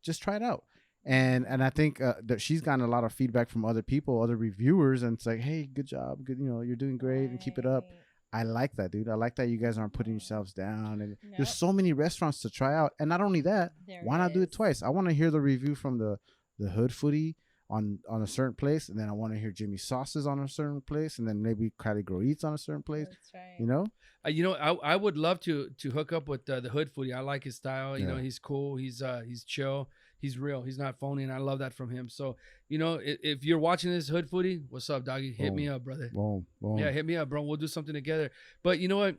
just try it out. And I think that she's gotten a lot of feedback from other people, other reviewers, and it's like, hey, good job, good, you're doing great, and keep it up. I like that, dude. I like that you guys aren't putting yourselves down. And there's so many restaurants to try out. And not only that, why not do it twice? I want to hear the review from the Hood Foodie on a certain place, and then I want to hear Jimmy Sauces on a certain place, and then maybe Cali Girl Eats on a certain place. That's right. I would love to hook up with the Hood Foodie. I like his style. He's cool. He's chill. He's real. He's not phony, and I love that from him. So, if you're watching this Hood Foodie, what's up, doggy? Hit me up, brother. Boom. Yeah, hit me up, bro. We'll do something together. But you know what?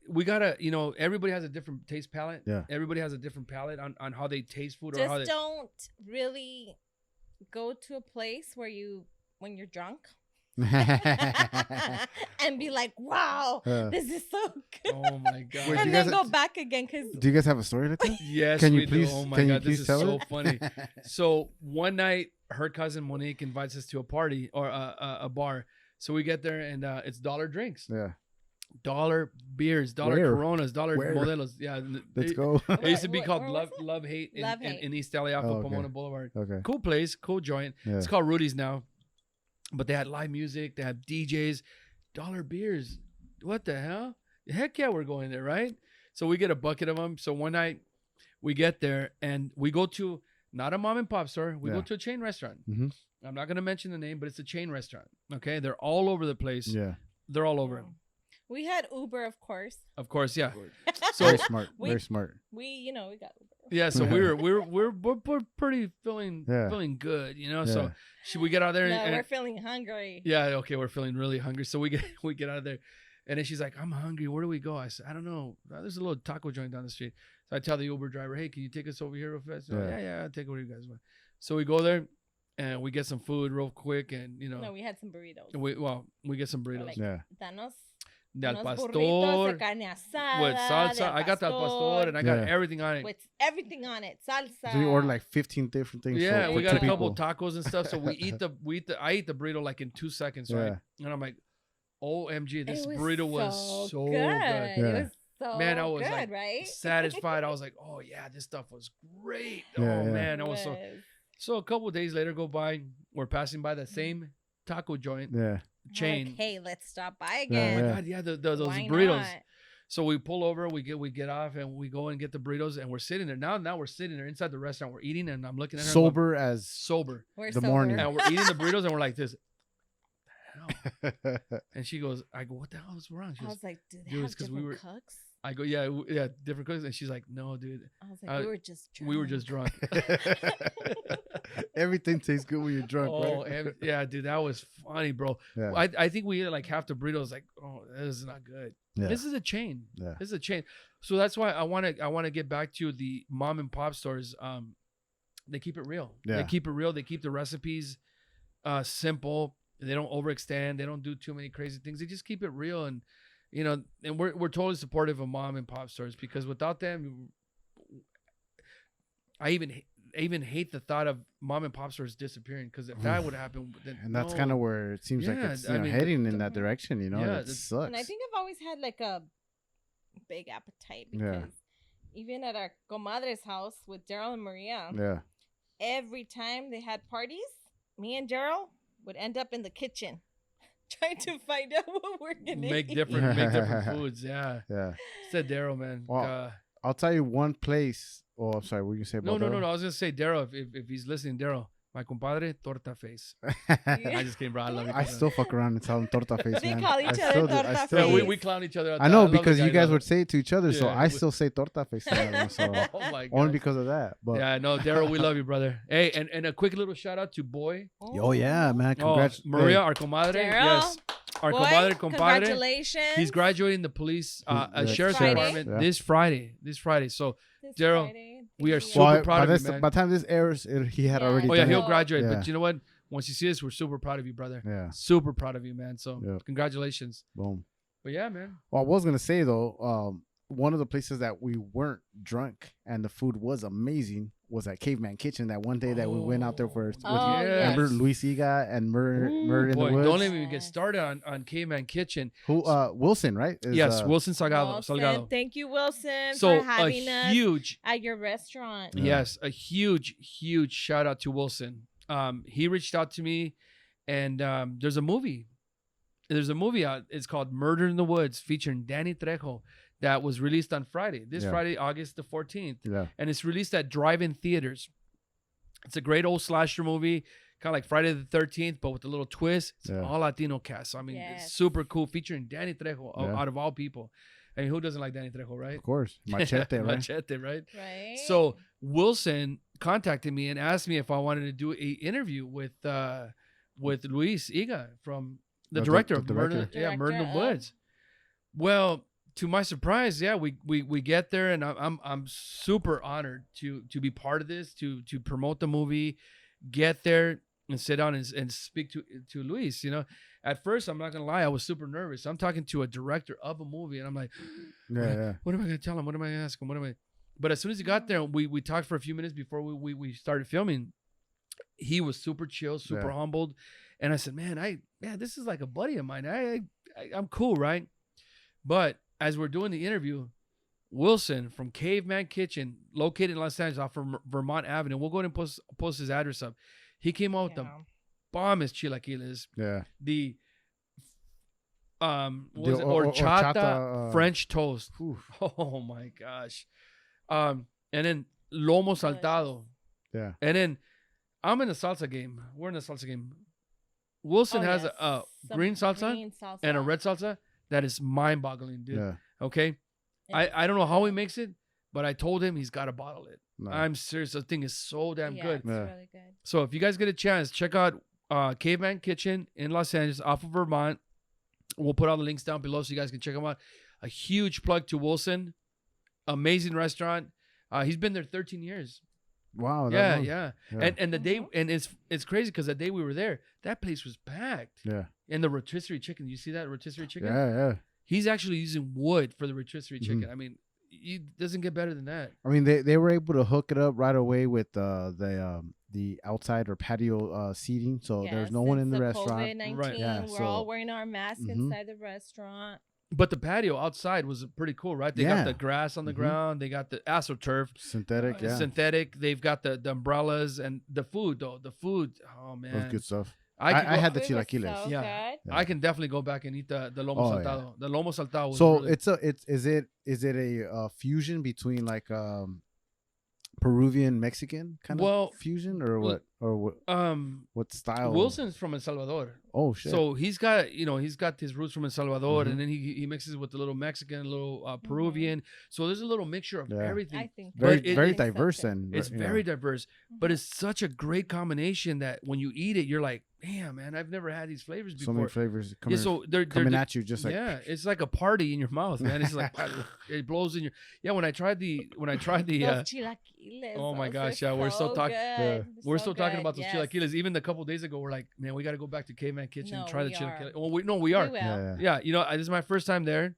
We gotta, everybody has a different taste palette. Yeah. Everybody has a different palette on how they taste food Just or how they. don't really go to a place when you're drunk. And be like, wow, this is so good. Oh my god! Wait, and then go back again because. Do you guys have a story like that? Yes, Can you we please? do. Oh my can god, you please this is tell so it? funny. So one night, her cousin Monique invites us to a party or a bar. So we get there and it's dollar drinks, Yeah. dollar beers, dollar Where? Coronas, dollar Where? Modelos. Yeah, Let's go. It used to be Where called was it? Love Hate Love Hate. in East LA off Oh, of okay. Pomona Boulevard. Okay. Cool place, cool joint. Yeah. It's called Rudy's now, but they had live music, they had DJs, dollar beers. What the hell? Heck yeah, we're going there, right? So we get a bucket of them. So one night we get there and we go to not a mom and pop store. We go to a chain restaurant. Mhm. I'm not going to mention the name, but it's a chain restaurant. Okay. They're all over the place. Yeah. They're all over. We had Uber, of course. Of course. Yeah. Very smart. we- Very smart. We got Uber. Yeah. So we're pretty feeling good, So we get out there No, and we're feeling hungry. yeah. Okay. We're feeling really hungry. So we get out of there And then she's like, I'm hungry. Where do we go? I said, I don't know. There's a little taco joint down the street. So I tell the Uber driver, hey, can you take us over here real fast? Yeah, I'll take where you guys went. So we go there and we get some food real quick. And, you know. No, we had some burritos. We get some burritos. Like, Yeah. Danos. De al pastor. De carne asada, With salsa. I got the al pastor and I got everything on it. With everything on it. Salsa. So you order like 15 different things. Yeah, for we got two a couple people. tacos and stuff. So I eat the burrito like in 2 seconds, right? And I'm like, OMG, this burrito was so good. Yeah. It was so man, I was good, like right? satisfied. I was like, oh yeah, this stuff was great. Yeah, oh yeah. man, I was so a couple of days later go by, we're passing by the same taco joint chain. Like, hey, let's stop by again. Oh my God, yeah, those Why burritos. not? So we pull over, we get off, and we go and get the burritos, and we're sitting there. Now we're sitting there inside the restaurant. We're eating, and I'm looking at her. Sober going, as sober. We're the sober. morning. And we're eating the burritos, and we're like this. And she goes, I go, what the hell is wrong? She I goes, was like, do they dude, have it's 'cause different we were- cooks? I go, yeah, different cooks. And she's like, no, dude. I was like, We were just drunk. Everything tastes good when you're drunk, Oh, right? and, yeah, dude, that was funny, bro. Yeah. I think we ate like half the burritos. Like, oh, this is not good. Yeah. This is a chain. Yeah. This is a chain. So that's why I want to get back to the mom and pop stores. They keep it real. Yeah. They keep it real. They keep the recipes simple. They don't overextend. They don't do too many crazy things. They just keep it real, and you know, and we're totally supportive of mom and pop stores because without them, I even hate the thought of mom and pop stores disappearing because if that would happen, then And that's kind of where it seems like it's heading in that direction, you know? Yeah, it sucks. And I think I've always had like a big appetite because even at our comadre's house with Daryl and Maria, yeah. every time they had parties, me and Daryl would end up in the kitchen trying to find out what we're gonna make eat. different foods. Yeah. Yeah. Said Daryl, man. Well, I'll tell you one place. Oh, I'm sorry. What were you say about No. I was gonna say Daryl. If he's listening, Daryl, my compadre, torta face. I just came, bro. I love you. I still fuck around and tell him torta face, They man. call each I other still do. torta I still Yeah, do. we clown each other. I know love the because guy, you guys though. would say it to each other, so Yeah, I still say torta face. So Oh my god. only because of that. But Yeah, no, Daryl, we love you, brother. Hey, and a quick little shout out to Boy. oh yeah, man. Oh, Congrats, Maria, Hey, our comadre. Daryl, Yes. Our Boy, compadre. congratulations. He's graduating the police, That's sheriff's Friday. department Yeah. this Friday. So This Daryl, Friday. we are Thank you. super well, proud of you, man. by the time this airs, he had Yeah. already Oh yeah, done he'll it. graduate. Yeah. But you know what? Once you see this, we're super proud of you, brother. Yeah. Super proud of you, man. So Yeah. congratulations. Boom. But yeah, man. Well, I was gonna say though, one of the places that we weren't drunk and the food was amazing was at Caveman Kitchen. That one day that we went out there for, with Oh, you. yes. Remember Luis Iga and Murder in Boy, the Woods. don't even get Yes. started on Caveman Kitchen. Who? Wilson, right? Is, Yes, Wilson Salgado. Wilson, Salgado. thank you, Wilson, So for having a us huge, at your restaurant. Yeah. yes, a huge shout out to Wilson. He reached out to me, and there's a movie. There's a movie out. It's called Murder in the Woods, featuring Danny Trejo, that was released on Friday. This Yeah. Friday, August the 14th. Yeah. And it's released at drive-in theaters. It's a great old slasher movie, kind of like Friday the 13th, but with a little twist. It's Yeah. all Latino cast. So, I mean, Yes. it's super cool, featuring Danny Trejo, Yeah. out of all people. I mean, who doesn't like Danny Trejo, right? Of course, Machete, right? Machete, right? Right. So Wilson contacted me and asked me if I wanted to do a interview with Luis Iga from the director of Murder in Director the of- Woods. Well, to my surprise, yeah, we get there, and I'm super honored to be part of this, to promote the movie, get there and sit down and speak to Luis. You know, at first, I'm not gonna lie, I was super nervous. I'm talking to a director of a movie, and I'm like, Yeah. what am I gonna tell him? What am I gonna ask him? What am I? But as soon as he got there, we talked for a few minutes before we started filming. He was super chill, super humbled, and I said, "Man, this is like a buddy of mine. I'm cool, right?" But as we're doing the interview, Wilson from Caveman Kitchen, located in Los Angeles off of Vermont Avenue. We'll go ahead and post his address up. He came out with the bombest chilaquiles. Yeah. The what The was it? Horchata horchata, French toast. Oof. Oh my gosh. And then lomo saltado. Yeah. And then I'm in the salsa game. We're in the salsa game. Wilson has a Some green salsa salsa and a red salsa that is mind-boggling, dude. Yeah. Okay? I don't know how he makes it, but I told him he's got to bottle it. No. I'm serious. The thing is so damn good. It's Yeah. really good. So if you guys get a chance, check out Caveman Kitchen in Los Angeles off of Vermont. We'll put all the links down below so you guys can check them out. A huge plug to Wilson. Amazing restaurant. He's been there 13 years. Wow. Yeah, long. yeah. Yeah. And the day, and it's crazy because the day we were there, that place was packed. Yeah. And the rotisserie chicken, you see that rotisserie chicken? Yeah. He's actually using wood for the rotisserie chicken. I mean, it doesn't get better than that. I mean, they were able to hook it up right away with the outside or patio seating, so there's no one in the restaurant. COVID-19, Right. Yeah, we're all wearing our masks inside the restaurant. But the patio outside was pretty cool, right? They got the grass on the ground. They got the AstroTurf. Synthetic, yeah. Synthetic. They've got the umbrellas and the food, though. The food, oh, man. That was good stuff. I had the Food was chilaquiles. so good. I can definitely go back and eat the lomo saltado. Yeah. The lomo saltado was So really... is it a fusion between like Peruvian Mexican kind of fusion or what what style? Wilson's from El Salvador. Oh shit. So he's got his roots from El Salvador, and then he mixes it with a little Mexican, a little Peruvian. So there's a little mixture of everything. I think very diverse and it's very diverse, but it's such a great combination that when you eat it, you're like, damn, man, I've never had these flavors before. So many flavors coming, so they're coming at you just like it's like a party in your mouth, man. It's like it blows in your when I tried the those chilaquiles. Oh my gosh, those are we're still talking. We're still talking good, about those chilaquiles. Even a couple days ago, we're like, man, we got to go back to Caveman Kitchen and try the we chilaquiles. are. Well, we are. We will. Yeah, this is my first time there,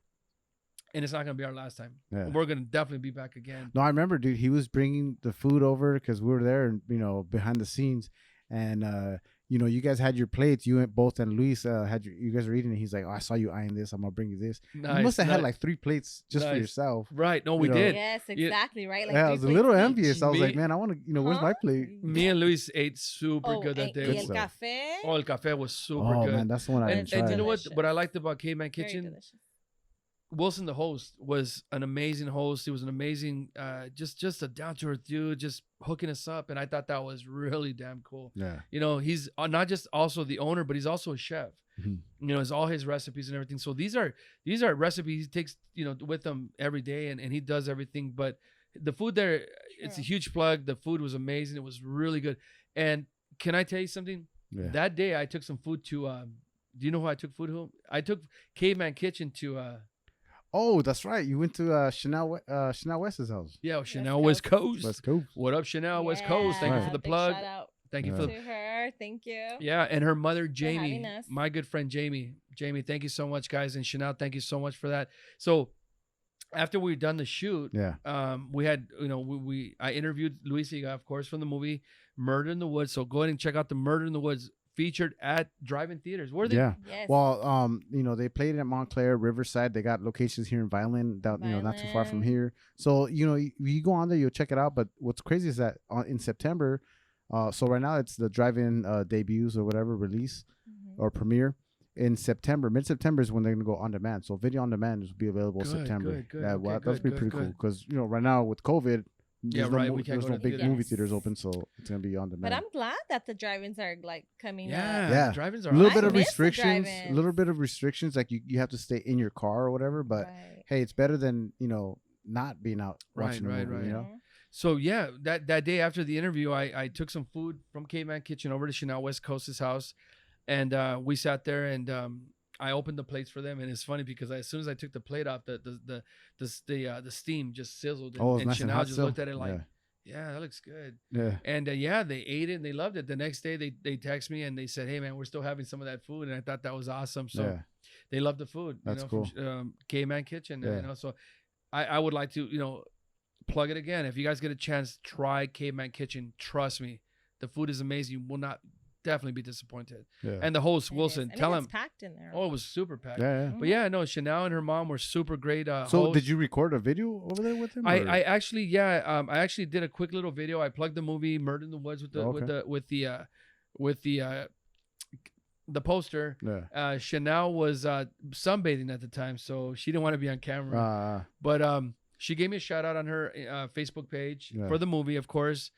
and it's not gonna be our last time. Yeah. We're gonna definitely be back again. No, I remember, dude. He was bringing the food over because we were there, and behind the scenes, and you guys had your plates. You both and Luis you guys were eating, and he's like, "Oh, I saw you eyeing this. I'm gonna bring you this." Nice, you must have had like 3 plates just for Nice. yourself. Right? No, we did. Yes, exactly. Right. Like Yeah, I was a little envious. I was Me- like, man, I want to. Where's my plate? Me and Luis ate super good that y day. el café. Oh, el café was super Oh good. man, that's the one I and, didn't try. and you know what? Delicious. What I liked about Caveman Very Kitchen, delicious. Wilson, the host, was an amazing host. He was an amazing, just a down to earth dude, just hooking us up, and I thought that was really damn cool. Yeah. He's not just also the owner, but he's also a chef. It's all his recipes and everything. So these are recipes he takes with him every day, and he does everything. But the food there, it's a huge plug. The food was amazing. It was really good. And can I tell you something? Yeah. That day I took some food to. Do you know who I took food to? I took Caveman Kitchen to. Oh, that's right. You went to Chanel West's house. Yeah, Chanel West Coast. Let's go. What up, Chanel West Coast? Thank you for the Big plug. Shout out Thank you Yeah. for to her. Thank you. Yeah, and her mother Jamie, having us. my good friend Jamie. Jamie, thank you so much, guys, and Chanel, thank you so much for that. So after we done the shoot, we had I interviewed Luis Higa, of course, from the movie Murder in the Woods. So go ahead and check out the Murder in the Woods featured at drive-in theaters. Where are they? Yeah. Yes. Well, they played it at Montclair, Riverside. They got locations here in Vineland, not too far from here. So you go on there, you'll check it out. But what's crazy is that in September, so right now it's the drive-in debuts or whatever release or premiere. In September, mid-September is when they're gonna go on demand. So video on demand will be available September. Good, yeah, okay, well, that's good, pretty good, cool because right now with COVID, there's we can't go no to big theaters. movie theaters open, so it's gonna be on demand. But I'm glad that the drive-ins are like coming Yeah, up. Yeah. drive-ins are a little awesome. bit of I miss the restrictions, drive-ins. a little bit of restrictions, like you have to stay in your car or whatever. But Right. hey, it's better than not being out watching a movie. Right. You know? So yeah, that day after the interview, I took some food from Caveman Kitchen over to Chanel West Coast's house, and we sat there and I opened the plates for them, and it's funny because as soon as I took the plate off, the steam just sizzled, and, Oh, it's and nice and Chanel hot just still. looked at it like, yeah, that looks good. Yeah. And they ate it and they loved it. The next day they text me and they said, hey man, we're still having some of that food, and I thought that was awesome. So Yeah. they love the food. That's From Caveman Kitchen. Yeah. So I would like to plug it again. If you guys get a chance, try Caveman Kitchen. Trust me, the food is amazing. You will not definitely be disappointed. Yeah. And the host It Wilson, is. tell it's him. packed in there. Oh, it was super packed. Yeah. But yeah, no, Chanel and her mom were super great. So hosts. did you record a video over there with him? or- I actually did a quick little video. I plugged the movie Murder in the Woods with the poster. Yeah. Chanel was sunbathing at the time, so she didn't want to be on camera. But she gave me a shout out on her Facebook page for the movie, of course.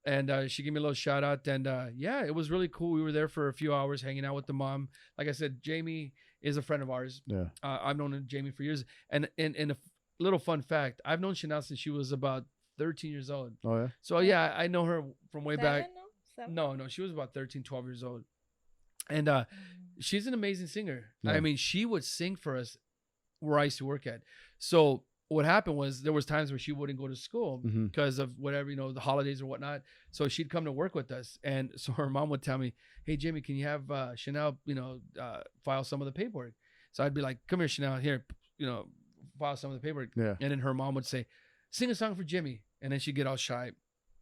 And she gave me a little shout out. And it was really cool. We were there for a few hours hanging out with the mom. Like I said, Jamie is a friend of ours. Yeah. I've known Jamie for years. And a little fun fact, I've known Chanel since she was about 13 years old. Oh yeah. So yeah, I know her from way back. Seven? No, she was about 13, 12 years old. And She's an amazing singer. Yeah. I mean, she would sing for us where I used to work at. So what happened was there was times where she wouldn't go to school Mhm. because of whatever, the holidays or whatnot. So she'd come to work with us. And so her mom would tell me, hey, Jimmy, can you have Chanel, file some of the paperwork? So I'd be like, come here, Chanel, here, file some of the paperwork. Yeah. And then her mom would say, sing a song for Jimmy. And then she'd get all shy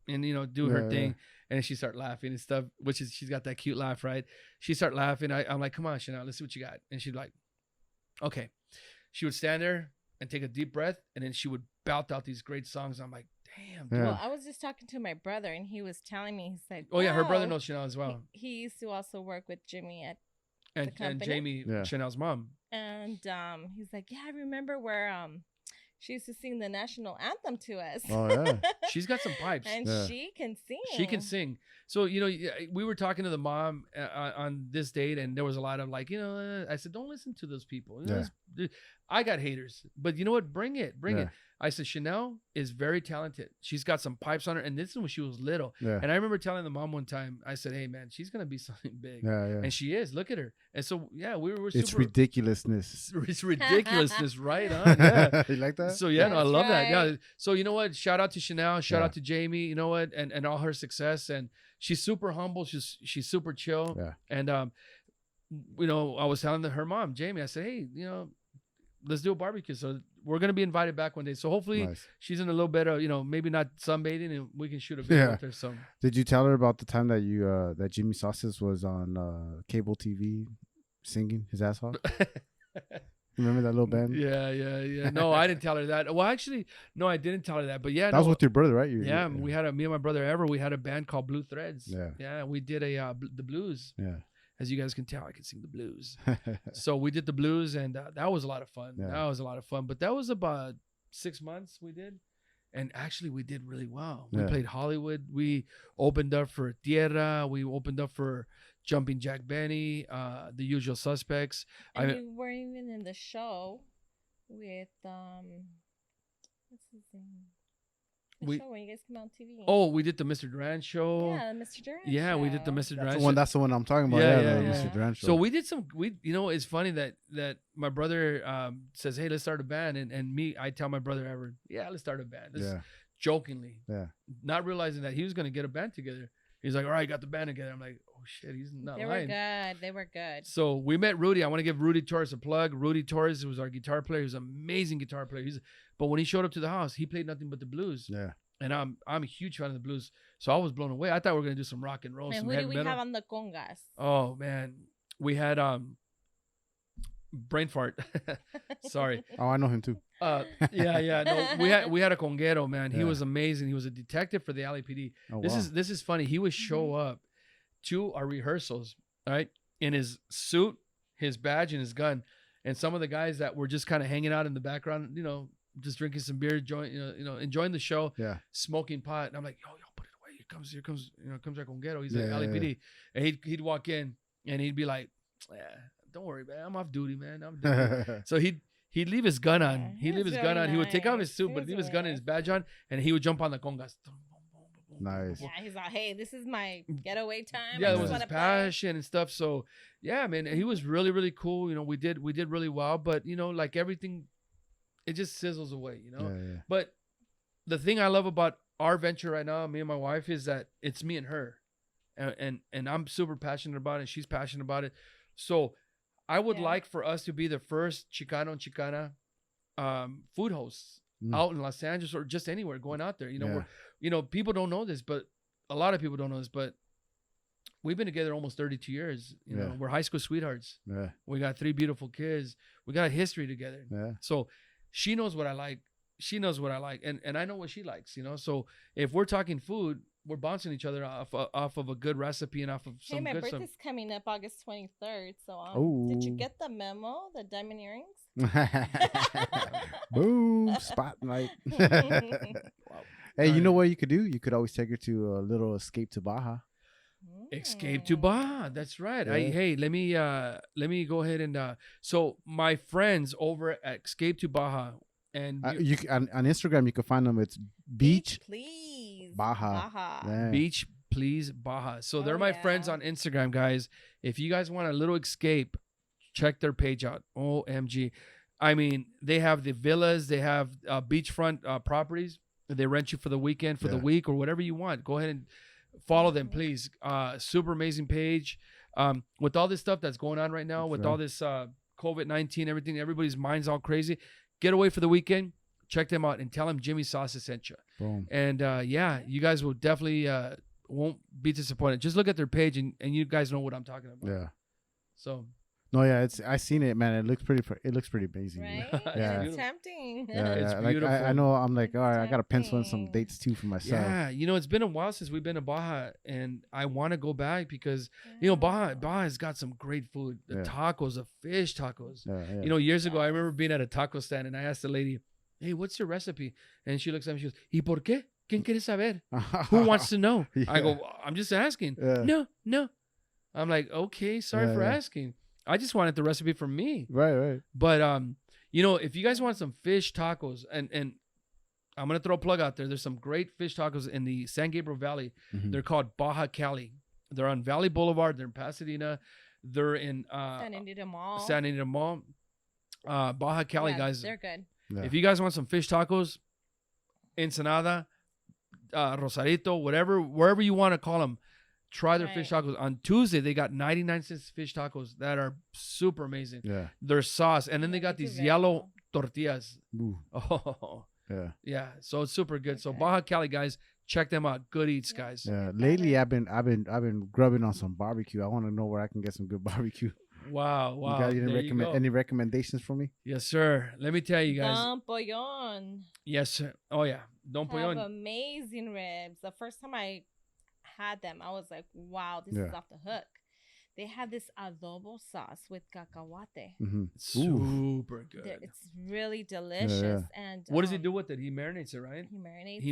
and, do her Yeah, thing. yeah. And then she'd start laughing and stuff, which is, she's got that cute laugh, right? She'd start laughing. I'm like, come on, Chanel, let's see what you got. And she'd be like, okay. She would stand there and take a deep breath. And then she would belt out these great songs. I'm like, damn. Yeah. Well, I was just talking to my brother, and he was telling me, he said, Oh, yeah, her brother "Wow." knows Chanel as well. He used to also work with Jimmy at And company? Jamie, Yeah. Chanel's mom. and he's like, yeah, I remember where she used to sing the national anthem to us. Oh, yeah. She's got some pipes. And Yeah. she can sing. She can sing. So, we were talking to the mom on this date, and there was a lot of like, I said, don't listen to those people. I got haters, but you know what? Bring it. Yeah. I said, Chanel is very talented. She's got some pipes on her. And this is when she was little. Yeah. And I remember telling the mom one time, I said, hey, man, she's going to be something big. Yeah, yeah. And she is. Look at her. And so, yeah, we're It's super. ridiculousness. It's ridiculousness, right on. Yeah. You like that? So yeah, no, I That's love that. Yeah. right. So you know what? Shout out to Chanel. Shout Yeah. out to Jamie. You know what? And all her success. And she's super humble. She's super chill. Yeah. And I was telling her mom, Jamie, I said, hey, let's do a barbecue. So we're gonna be invited back one day. So hopefully Nice. she's in a little bit of maybe not sunbathing, and we can shoot a video Yeah. with her. So Did you tell her about the time that you that Jimmy Saucez was on cable TV singing his ass off? Remember that little band? yeah. No, I didn't tell her that. Well, actually, no, I didn't tell her that. But yeah, That was with your brother, right? yeah, we had me and my brother we had a band called Blue Threads. Yeah. Yeah, we did the blues. Yeah. As you guys can tell, I can sing the blues. So we did the blues, and that was a lot of fun. Yeah. That was a lot of fun. But that was about 6 months we did. And actually, we did really well. We Yeah. played Hollywood. We opened up for Tierra. We opened up for Jumping Jack Benny, The Usual Suspects. And you were even in the show with what's his name? The show when you guys come on TV. Oh, we did the Mr. Duran show. Yeah, the Mr. Duran. Yeah, we did the show. Mr. Duran That's the show. one. That's the one I'm talking about. Yeah, Yeah, yeah, the yeah. Mr. Duran show. So we did some. It's funny that my brother says, "Hey, let's start a band," and me, I tell my brother Everett, "Yeah, let's start a band." Yeah. Jokingly, Yeah. not realizing that he was gonna get a band together. He's like, "All right, got the band together." I'm like, "Oh shit, he's not They lying." were good. They were good. So we met Rudy. I want to give Rudy Torres a plug. Rudy Torres was our guitar player. He was an amazing guitar player. But when he showed up to the house, he played nothing but the blues. Yeah. And I'm a huge fan of the blues. So I was blown away. I thought we were gonna do some rock and roll, And some who heavy do we metal. have on the congas? Oh man, we had brain fart. Sorry. Oh, I know him too. Yeah. No, we had a conguero, man. He Yeah. was amazing. He was a detective for the LAPD. Oh, This wow. is funny. He would show up to our rehearsals, right, in his suit, his badge, and his gun. And some of the guys that were just kind of hanging out in the background, just drinking some beer, enjoying the show, Yeah. smoking pot. And I'm like, yo, put it away. Here comes our conguero. He's Yeah, at LAPD. And he'd walk in and he'd be like, yeah, don't worry, man. I'm off duty, man. I'm duty. So he'd leave his gun on. Yeah, He'd he leave was his gun really on. He would take off his nice. suit, He but was leave his really gun and his badge on, and he would jump on the congas. Nice. Yeah, he's like, hey, this is my getaway time. Yeah, I it just was his wanna play. passion and stuff. So yeah, man, he was really, really cool. We did really well, but like everything, it just sizzles away, Yeah, yeah. But the thing I love about our venture right now, me and my wife, is that it's me and her, and I'm super passionate about it. She's passionate about it. So I would Yeah. like for us to be the first Chicano and Chicana food hosts out in Los Angeles or just anywhere going out there. Yeah. People don't know this, but a lot of people don't know this, but we've been together almost 32 years. Yeah. We're high school sweethearts. Yeah. We got 3 beautiful kids. We got a history together. Yeah. So she knows what I like. She knows what I like, and I know what she likes. So if we're talking food, we're bouncing each other off of a good recipe and off of Hey, some my good stuff. birthday's coming up August 23rd. So did you Ooh. get the memo? The diamond earrings? Boom. Spotlight. Hey, you know what you could do? You could always take her to a little escape to Baja. Escape to Baja. That's right. Yeah. Hey, let me go ahead and so my friends over at Escape to Baja and On Instagram, you can find them. It's Beach Please. Baja. Yeah. Beach Please Baja. So they're Oh, my friends yeah. on Instagram, guys. If you guys want a little escape, check their page out. OMG. I mean, they have the villas, they have beachfront properties. They rent you for the weekend, for the week, or whatever you want. Go ahead and follow them, please. Super amazing page. With all this stuff that's going on right now, with all this COVID-19, everything, everybody's mind's all crazy. Get away for the weekend. Check them out and tell them Jimmy Saucez sent you. Boom. And you guys will definitely won't be disappointed. Just look at their page and you guys know what I'm talking about. Yeah. So. No, yeah, I seen it, man. It looks pretty amazing. Right? Yeah. It's tempting. Yeah, It's like, beautiful. I know. I'm like, all right, I gotta pencil in some tempting. dates too for myself. Yeah, it's been a while since we've been to Baja, and I want to go back because Baja has got some great food. The tacos, the fish tacos. Yeah. Years ago, I remember being at a taco stand, and I asked the lady, "Hey, what's your recipe?" And she looks at me, she goes, "¿Y por qué? ¿Quién quiere saber? Who wants to know?" I go, "I'm just asking." Yeah. No. I'm like, okay, sorry for asking. I just wanted the recipe from me. Right. But if you guys want some fish tacos, and I'm gonna throw a plug out there. There's some great fish tacos in the San Gabriel Valley. Mhm. They're called Baja Cali. They're on Valley Boulevard. They're in Pasadena. They're in San Anita Mall. Baja Cali, Yeah, guys. They're good. Yeah. If you guys want some fish tacos, Ensenada, Rosarito, wherever you want to call them, try their fish tacos. On Tuesday, they got 99-cent fish tacos that are super amazing. Yeah. Their sauce. And then they got these yellow tortillas. Ooh. Oh, Yeah. yeah. So it's super good. So Baja Cali, guys, check them out. Good eats, guys. Yeah. Lately, I've been grubbing on some barbecue. I want to know where I can get some good barbecue. Wow. You got There you go. any recommendations for me? Yes, sir. Let me tell you guys. Don Pollon. Yes, sir. Oh, yeah. Don Have Pollon. amazing ribs. The first time I had them, I was like, wow, this is off the hook. They have this adobo sauce with cacahuate. Mm-hmm. Super good. It's really delicious. And What does he do with it? He marinates it, right? He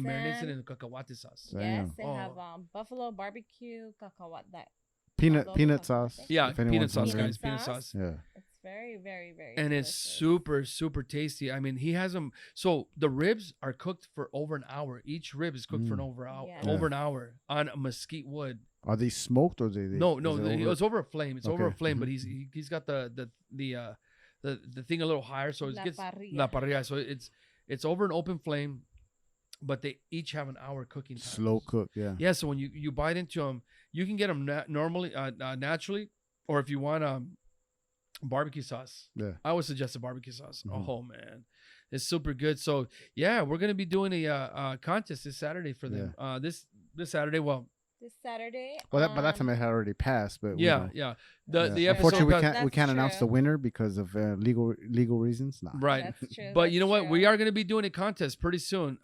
marinates it them. in the cacahuate sauce. Yes, Damn. they have buffalo barbecue cacahuate. Peanut sauce. Yeah, if peanut anyone's sauce, wondering. guys. Peanut sauce. Yeah. It's very, very, very And delicious. it's super, super tasty. I mean, he has them. So the ribs are cooked for over an hour. Each rib is cooked for over an hour on a mesquite wood. Are they smoked or they? No, it's over a flame. It's over a flame, but he's got the thing a little higher, so it gets la parrilla. So it's over an open flame, but they each have an hour cooking time. Slow cook, yeah. Yeah, so when you bite into them, you can get them normally, naturally, or if you want barbecue sauce. Yeah. I would suggest a barbecue sauce. Mhm. Oh man, it's super good. So yeah, we're gonna be doing a contest this Saturday for them. This Saturday. Well, this Saturday. Well, by that time it had already passed, but yeah. The episode. Unfortunately, we can't announce true. the winner because of legal reasons. Nah. Right. That's true. But you know what? True. We are going to be doing a contest pretty soon.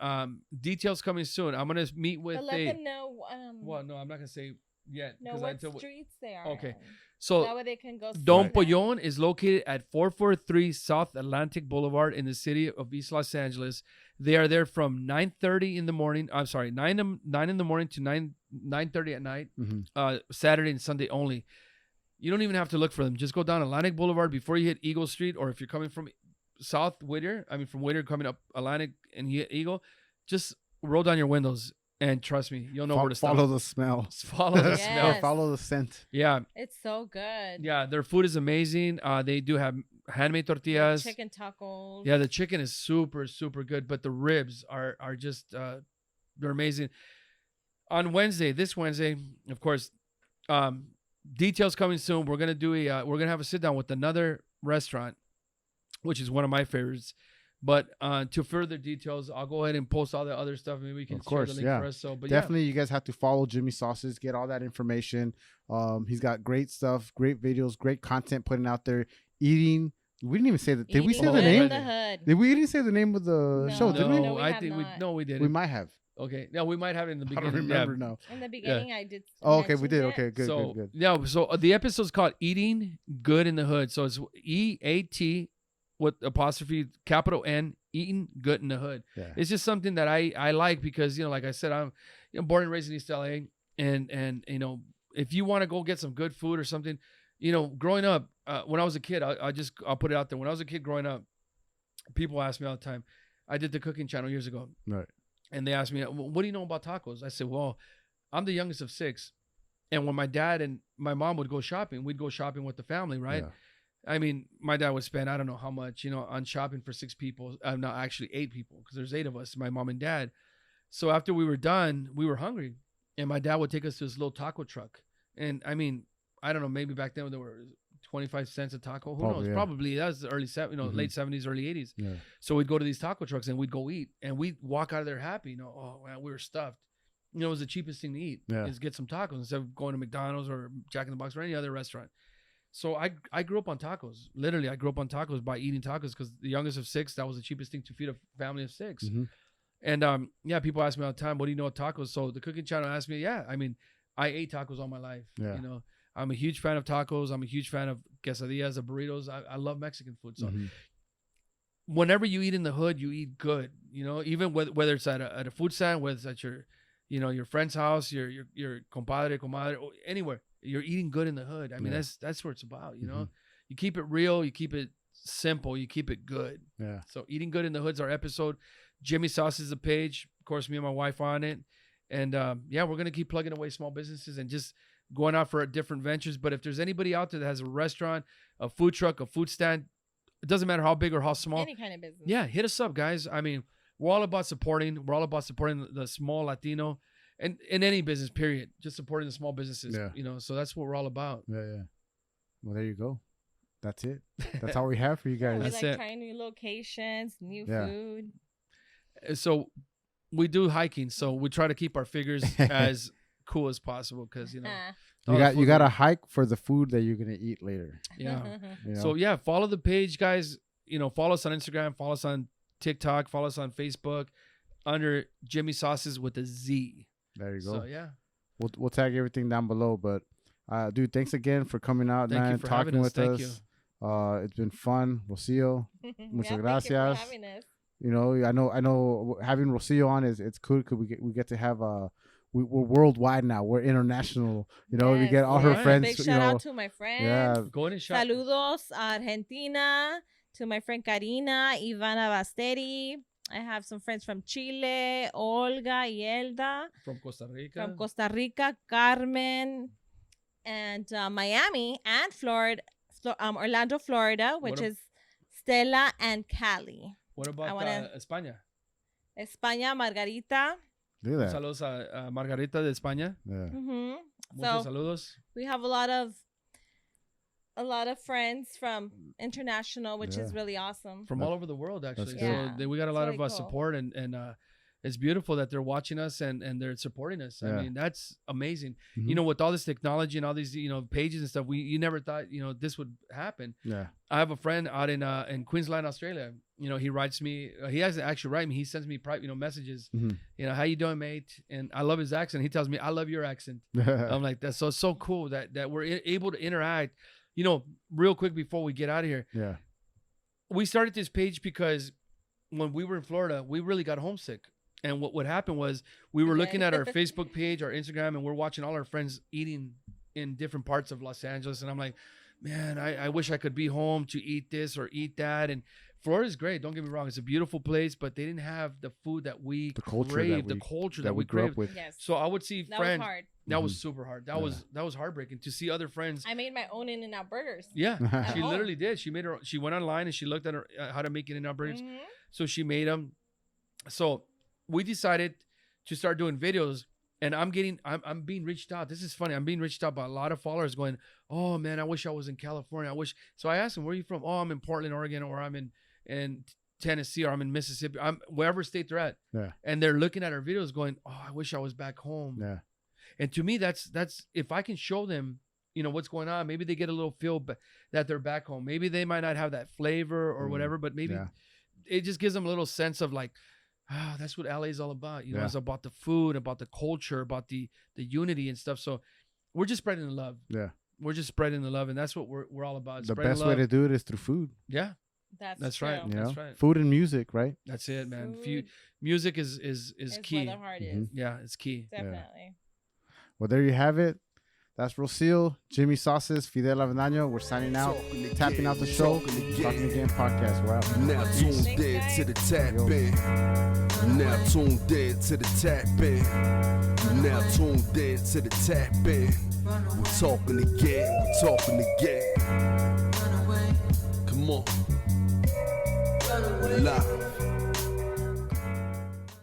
Details coming soon. I'm going to meet with But let them know. Well, no, I'm not going to say yet. Know 'cause what until streets they are. Okay. in. So that way they can go. Don see them. Pollon is located at 443 South Atlantic Boulevard in the city of East Los Angeles. They are there from 9:30 in the morning. I'm sorry, 9 in the morning to 9:30 at night. Mm-hmm. Saturday and Sunday only. You don't even have to look for them. Just go down Atlantic Boulevard before you hit Eagle Street, or if you're coming from South Whittier, from Whittier coming up Atlantic and you hit Eagle, just roll down your windows and trust me, you'll know where to stop. Follow the smell. Follow the Yes. smell. Follow the scent. Yeah. It's so good. Yeah, their food is amazing. They do have handmade tortillas. Chicken tacos. Yeah, the chicken is super, super good, but the ribs are just they're amazing. On this Wednesday, of course, details coming soon. We're gonna have a sit down with another restaurant, which is one of my favorites. But to further details, I'll go ahead and post all the other stuff. Maybe we can share the link for us. So, but definitely, you guys have to follow Jimmy Saucez. Get all that information. He's got great stuff, great videos, great content putting out there. Eating. We didn't even say that. Did we say the Eating name? in the hood. We didn't say the name of the show, did we? No, we I have think not. we didn't. We might have. Okay, no, we might have it in the I beginning. don't remember now. In the beginning, I did. Oh, okay, we mention did. it. Okay, good, so, good. Yeah, so the episode's called Eating Good in the Hood. So it's EAT with apostrophe capital N, Eating Good in the Hood. Yeah. It's just something that I like because, like I said, I'm born and raised in East LA. And if you want to go get some good food or something, growing up, when I was a kid, I'll put it out there. When I was a kid growing up, people ask me all the time. I did the cooking channel years ago. Right. And they asked me, what do you know about tacos? I said, well, I'm the youngest of 6. And when my dad and my mom would go shopping, we'd go shopping with the family, right? Yeah. I mean, my dad would spend, I don't know how much, on shopping for 6 people. No, actually 8 people, because there's 8 of us, my mom and dad. So after we were done, we were hungry. And my dad would take us to this little taco truck. And I mean, I don't know, maybe back then there were 25 cents a taco. Who knows? Yeah. Probably that was the early, late 70s, early 80s. Yeah. So we'd go to these taco trucks and we'd go eat. And we'd walk out of there happy. Oh, man, we were stuffed. It was the cheapest thing to eat is get some tacos instead of going to McDonald's or Jack in the Box or any other restaurant. So I grew up on tacos. Literally, I grew up on tacos by eating tacos because the youngest of 6, that was the cheapest thing to feed a family of 6. Mm-hmm. And people ask me all the time, what do you know of tacos? So the cooking channel asked me, I mean, I ate tacos all my life. Yeah. I'm a huge fan of tacos. I'm a huge fan of quesadillas, of burritos. I love Mexican food. So whenever you eat in the hood, you eat good. Even whether it's at a food stand, whether it's at your, your friend's house, your compadre, comadre, or anywhere, you're eating good in the hood. I mean, that's what it's about. You keep it real, you keep it simple, you keep it good. Yeah. So eating good in the hood's our episode. Jimmy Sauce is the page. Of course, me and my wife are on it. And we're gonna keep plugging away small businesses and just going out for different ventures. But if there's anybody out there that has a restaurant, a food truck, a food stand, it doesn't matter how big or how small. Any kind of business. Yeah, hit us up, guys. I mean, we're all about supporting. We're all about supporting the small Latino and in any business, period. Just supporting the small businesses. Yeah. So that's what we're all about. Yeah. Well, there you go. That's it. That's all we have for you guys. We That's like it. trying new locations, new food. So we do hiking, so we try to keep our figures as cool as possible because you got to hike for the food that you're gonna eat later. Yeah. You know? So follow the page, guys. Follow us on Instagram, follow us on TikTok, follow us on Facebook under Jimmy Sauces with a Z. There you go. So yeah, we'll tag everything down below. But dude, thanks again for coming out, Thank man, you for talking having us. with Thank us. It's been fun. Rosio, muchas Thank you for gracias. having us. I know having Rosio on it's cool because we get to have we're worldwide now. We're international. We get all her Yes. friends. Big shout out to my friends. Yeah. go in and shop. Saludos Argentina, to my friend Karina, Ivana Basteri. I have some friends from Chile, Olga, Yelda. From Costa Rica. From Costa Rica, Carmen, and Miami and Florida, Orlando, Florida, which is Stella and Cali. What about España? España, Margarita. Do that. Saludos a Margarita de España. Yeah. Mm-hmm. Muchos So saludos. we have a lot of friends from international, which is really awesome. From all over the world, actually. That's So good. we got a lot really of cool. support, and it's beautiful that they're watching us and they're supporting us. Yeah. I mean, that's amazing. Mhm. With all this technology and all these pages and stuff, you never thought this would happen. Yeah. I have a friend out in Queensland, Australia. He writes me. He hasn't actually write me. He sends me private messages. Mhm. How you doing, mate? And I love his accent. He tells me, I love your accent. I'm like, that's so cool that we're able to interact. Real quick before we get out of here, Yeah. we started this page because when we were in Florida, we really got homesick. And what happened was we were looking at our Facebook page, our Instagram, and we're watching all our friends eating in different parts of Los Angeles. And I'm like, man, I wish I could be home to eat this or eat that. And Florida's great. Don't get me wrong. It's a beautiful place, but they didn't have the food that we crave, the culture that we grew crave. up with. Yes. So I would see That friends. was hard. That was super hard. That was heartbreaking to see other friends. I made my own In-N-Out burgers. Yeah, she home. literally did. She went online and she looked at how to make In-N-Out burgers. Mhm. So she made them. So we decided to start doing videos, and I'm being reached out. This is funny. I'm being reached out by a lot of followers going, oh man, I wish I was in California. So I asked them, where are you from? Oh, I'm in Portland, Oregon, or I'm in Tennessee, or I'm in Mississippi. I'm wherever state they're at. Yeah. And they're looking at our videos going, oh, I wish I was back home. Yeah. And to me, that's if I can show them, what's going on, maybe they get a little feel that they're back home. Maybe they might not have that flavor or whatever, but maybe it just gives them a little sense of like, that's what LA is all about. It's about the food, about the culture, about the unity and stuff. So we're just spreading the love. Yeah. We're just spreading the love, and that's what we're all about. The best way to do it is through food. Yeah. That's true. Right. That's right. Food and music, right? That's it, man. Food Music is It's key. where the heart is. Yeah, it's key. Definitely. Well, there you have it. That's Rosio, Jimmy Saucez, Fidel Avendaño. We're signing out. Tapping out the show. Talking Again podcast. We're out. Now tuned in to the tap in. Now tuned in to the tap in. Now tuned in to the tap in. We're talking again. We're talking again. Come on. We're live.